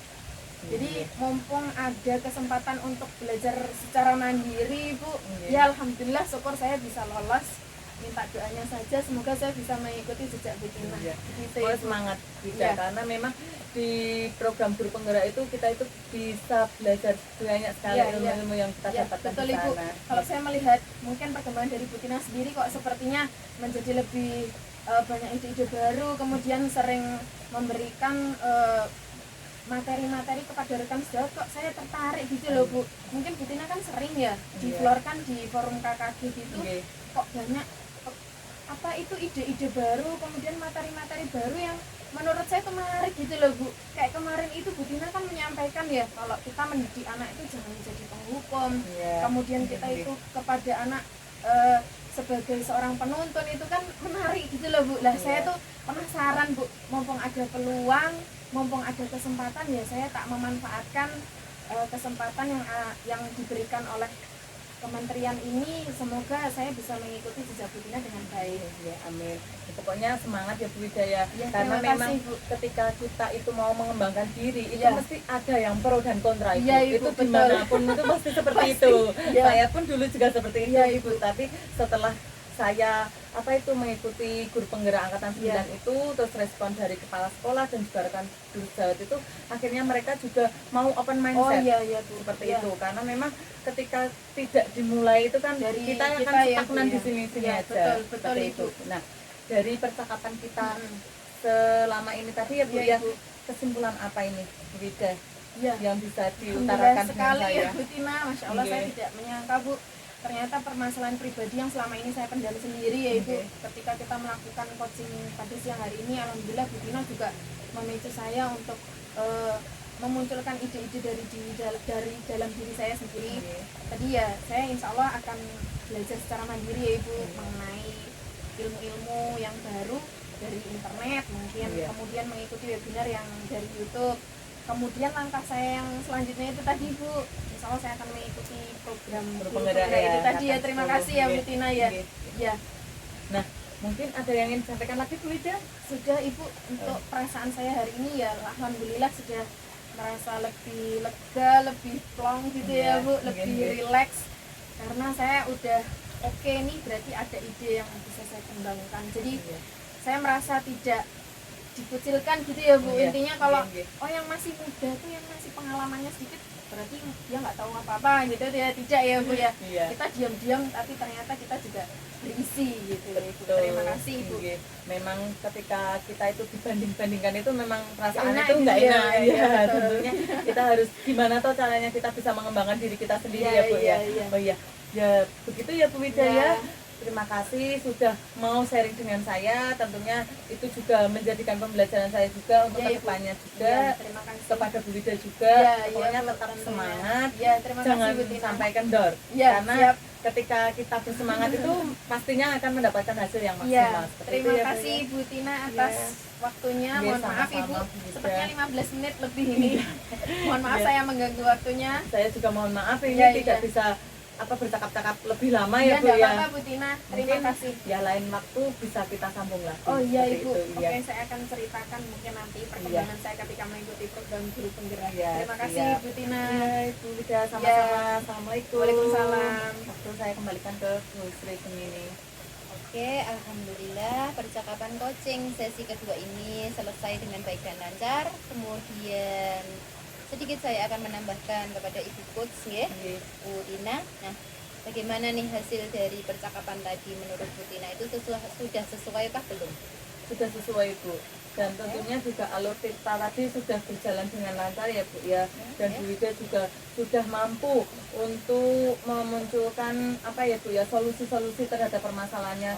Jadi mumpung ada kesempatan untuk belajar secara mandiri Bu, Iya. ya alhamdulillah syukur saya bisa lolos. Minta doanya saja semoga saya bisa mengikuti jejak Bu Tina. Iya. Gitu, Oh, Ibu. semangat juga Iya. karena memang di program guru penggerak itu kita itu bisa belajar banyak sekali Iya, iya. ilmu-ilmu yang kita Ya, dapatkan betul di Ibu. sana. Kalau saya melihat mungkin perkembangan dari Bu Tina sendiri kok sepertinya menjadi lebih banyak ide-ide baru, kemudian sering memberikan materi-materi kepada rekan sejawat, kok saya tertarik gitu loh Bu. Mungkin Bu Tina kan sering ya diflorkan di forum KKG gitu, Nggih. kok banyak apa itu ide-ide baru, kemudian materi-materi baru yang menurut saya itu menarik gitu loh Bu. Kayak kemarin itu Bu Tina kan menyampaikan ya kalau kita mendidik anak itu jangan jadi penghukum, Iya. kemudian kita Nggih. itu kepada anak sebagai seorang penuntun itu kan menarik gitu loh Bu. Lah saya Iya. tuh penasaran Bu, mumpung ada peluang, mumpung ada kesempatan ya saya tak memanfaatkan kesempatan yang diberikan oleh kementerian ini. Semoga saya bisa mengikuti jejak Bu Tina dengan baik. Ya, amin. Pokoknya semangat ya Bu Wida ya. Ya, Karena terima memang kasih, Bu. ketika kita itu mau mengembangkan diri, itu Iya. mesti ada yang pro dan kontra Ibu. Iya, Ibu, Itu betul. dimanapun itu pasti seperti Pasti, itu. iya. Saya pun dulu juga seperti itu Iya, Ibu. Tapi setelah saya mengikuti guru penggerak angkatan 9 Iya. itu, terus respon dari kepala sekolah dan juga rekan guru sejawat itu, akhirnya mereka juga mau open Oh mindset. iya iya Bu. Seperti Iya. itu, karena memang ketika tidak dimulai itu kan Dari kita akan kita ya, stagnan Bu, di ya. sini-sini Iya, aja. betul, betul, Seperti Ibu. itu. Nah, dari percakapan kita Mm-mm. selama ini tadi ya Bu Iya, ya, Ibu. kesimpulan apa ini Bu Wida Iya. yang bisa Alhamdulillah diutarakan dengan sekali saya? ya Bu Tina, Masya Allah saya Nggih. tidak menyangka Bu, ternyata permasalahan pribadi yang selama ini saya pendam sendiri ya Ibu. Nggih. Ketika kita melakukan coaching pada siang hari ini, alhamdulillah Bu Tina juga memicu saya untuk memunculkan ide-ide dari dalam diri saya sendiri. Nggih. Tadi ya saya insya Allah akan belajar secara mandiri ya Ibu mengenai ilmu-ilmu yang baru dari internet mungkin, Iya. kemudian mengikuti webinar yang dari YouTube. Kemudian langkah saya yang selanjutnya itu tadi Bu, insya Allah saya akan mengikuti program Guru guru penggerak penggerak ya, itu tadi ya. angkatan Terima 10. kasih ya Bu Nggih. Tina ya. Nggih. Ya Nah, mungkin ada yang ingin disampaikan lagi Bu Wida? sudah Ibu, untuk perasaan saya hari ini ya alhamdulillah sudah merasa lebih lega, lebih plong gitu ya Iya, Bu, nggih, lebih nggih. rileks karena saya udah oke nih, berarti ada ide yang bisa saya kembangkan. Jadi Iya. saya merasa tidak dikucilkan gitu ya Bu. Iya, Intinya kalau nggih, oh yang masih muda tuh yang masih pengalamannya sedikit berarti dia nggak tahu apa-apa gitu ya, tidak ya Bu ya. Iya. Kita diam-diam tapi ternyata kita juga berisi gitu ya Ibu. Betul. Terima kasih Ibu. Nggih. Memang ketika kita itu dibanding-bandingkan itu memang perasaan Enak itu gitu nggak ya, enak. iya, Iya, betul. tentunya kita harus gimana toh caranya kita bisa mengembangkan diri kita sendiri Iya, ya Bu iya, ya. iya. Oh iya. Ya begitu ya Bu Wida Ya. ya. terima kasih sudah mau sharing dengan saya. Tentunya itu juga menjadikan pembelajaran saya juga untuk Ya, Ibu. kedepannya juga. Ya, terima kasih. Kepada Bu Wida juga, Ya, pokoknya Bu, tetap tentunya. semangat. Ya, terima Jangan kasih Bu Tina. sampai kendor. Ya, Karena siap. ketika kita bersemangat itu pastinya akan mendapatkan hasil yang Iya, maksimal. Seperti terima itu ya, Bu, kasih ya. Bu Tina atas Iya. waktunya. Iya, Mohon maaf sama-sama, Ibu, Bu Wida. sepertinya 15 menit lebih ini. Mohon maaf Iya. saya mengganggu waktunya. Saya juga mohon maaf ini Iya, tidak iya. bisa bercakap-cakap lebih lama Ya, ya Bu enggak ya. apa-apa Bu Tina. Terima Mungkin kasih. ya lain waktu bisa kita sambung lagi. Oh iya seperti Ibu, itu, iya. oke saya akan ceritakan mungkin nanti perkembangan saya ketika mengikuti program guru penggerak. Iya, Terima kasih siap. Bu Tina. Iya, Ibu Wida sama-sama. Assalamualaikum. Waalaikumsalam. Waktu saya kembalikan ke Bu Sri Gemini. Oke, alhamdulillah percakapan coaching sesi kedua ini selesai dengan baik dan lancar. Kemudian sedikit saya akan menambahkan kepada Ibu Coach ya, Iya. Bu Tina. Nah, bagaimana nih hasil dari percakapan tadi menurut Bu Tina itu sudah sesuaikah belum? Sudah sesuai Bu. Dan tentunya juga alur kita tadi sudah berjalan dengan lancar ya Bu ya. Dan Bu Wida juga sudah mampu untuk memunculkan apa ya Bu ya, solusi-solusi terhadap permasalahannya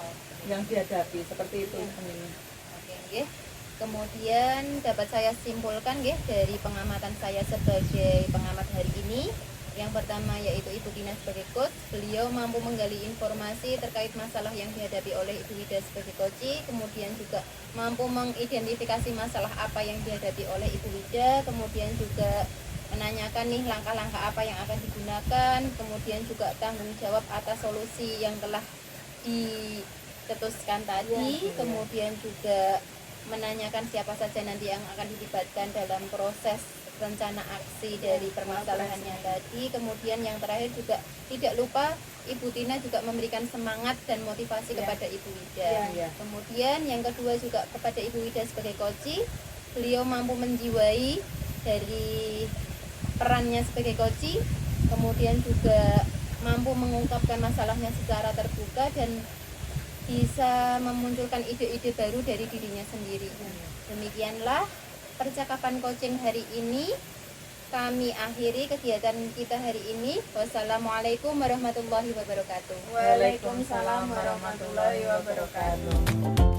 yang dihadapi seperti itu. Oke, nggih. Kemudian dapat saya simpulkan nggih dari pengamatan saya sebagai pengamat hari ini. Yang pertama yaitu Ibu Tina sebagai coach, beliau mampu menggali informasi terkait masalah yang dihadapi oleh Ibu Wida sebagai coach, kemudian juga mampu mengidentifikasi masalah apa yang dihadapi oleh Ibu Wida, kemudian juga menanyakan nih langkah-langkah apa yang akan digunakan, kemudian juga tanggung jawab atas solusi yang telah dicetuskan tadi, kemudian juga menanyakan siapa saja nanti yang akan dilibatkan dalam proses rencana aksi dari permasalahannya tadi. Kemudian yang terakhir juga tidak lupa Ibu Tina juga memberikan semangat dan motivasi kepada Ibu Wida. Iya. Kemudian yang kedua juga kepada Ibu Wida sebagai coach, beliau mampu menjiwai dari perannya sebagai coach, kemudian juga mampu mengungkapkan masalahnya secara terbuka dan bisa memunculkan ide-ide baru dari dirinya sendiri. Demikianlah percakapan coaching hari ini. Kami akhiri kegiatan kita hari ini. Wassalamualaikum warahmatullahi wabarakatuh. Waalaikumsalam warahmatullahi wabarakatuh.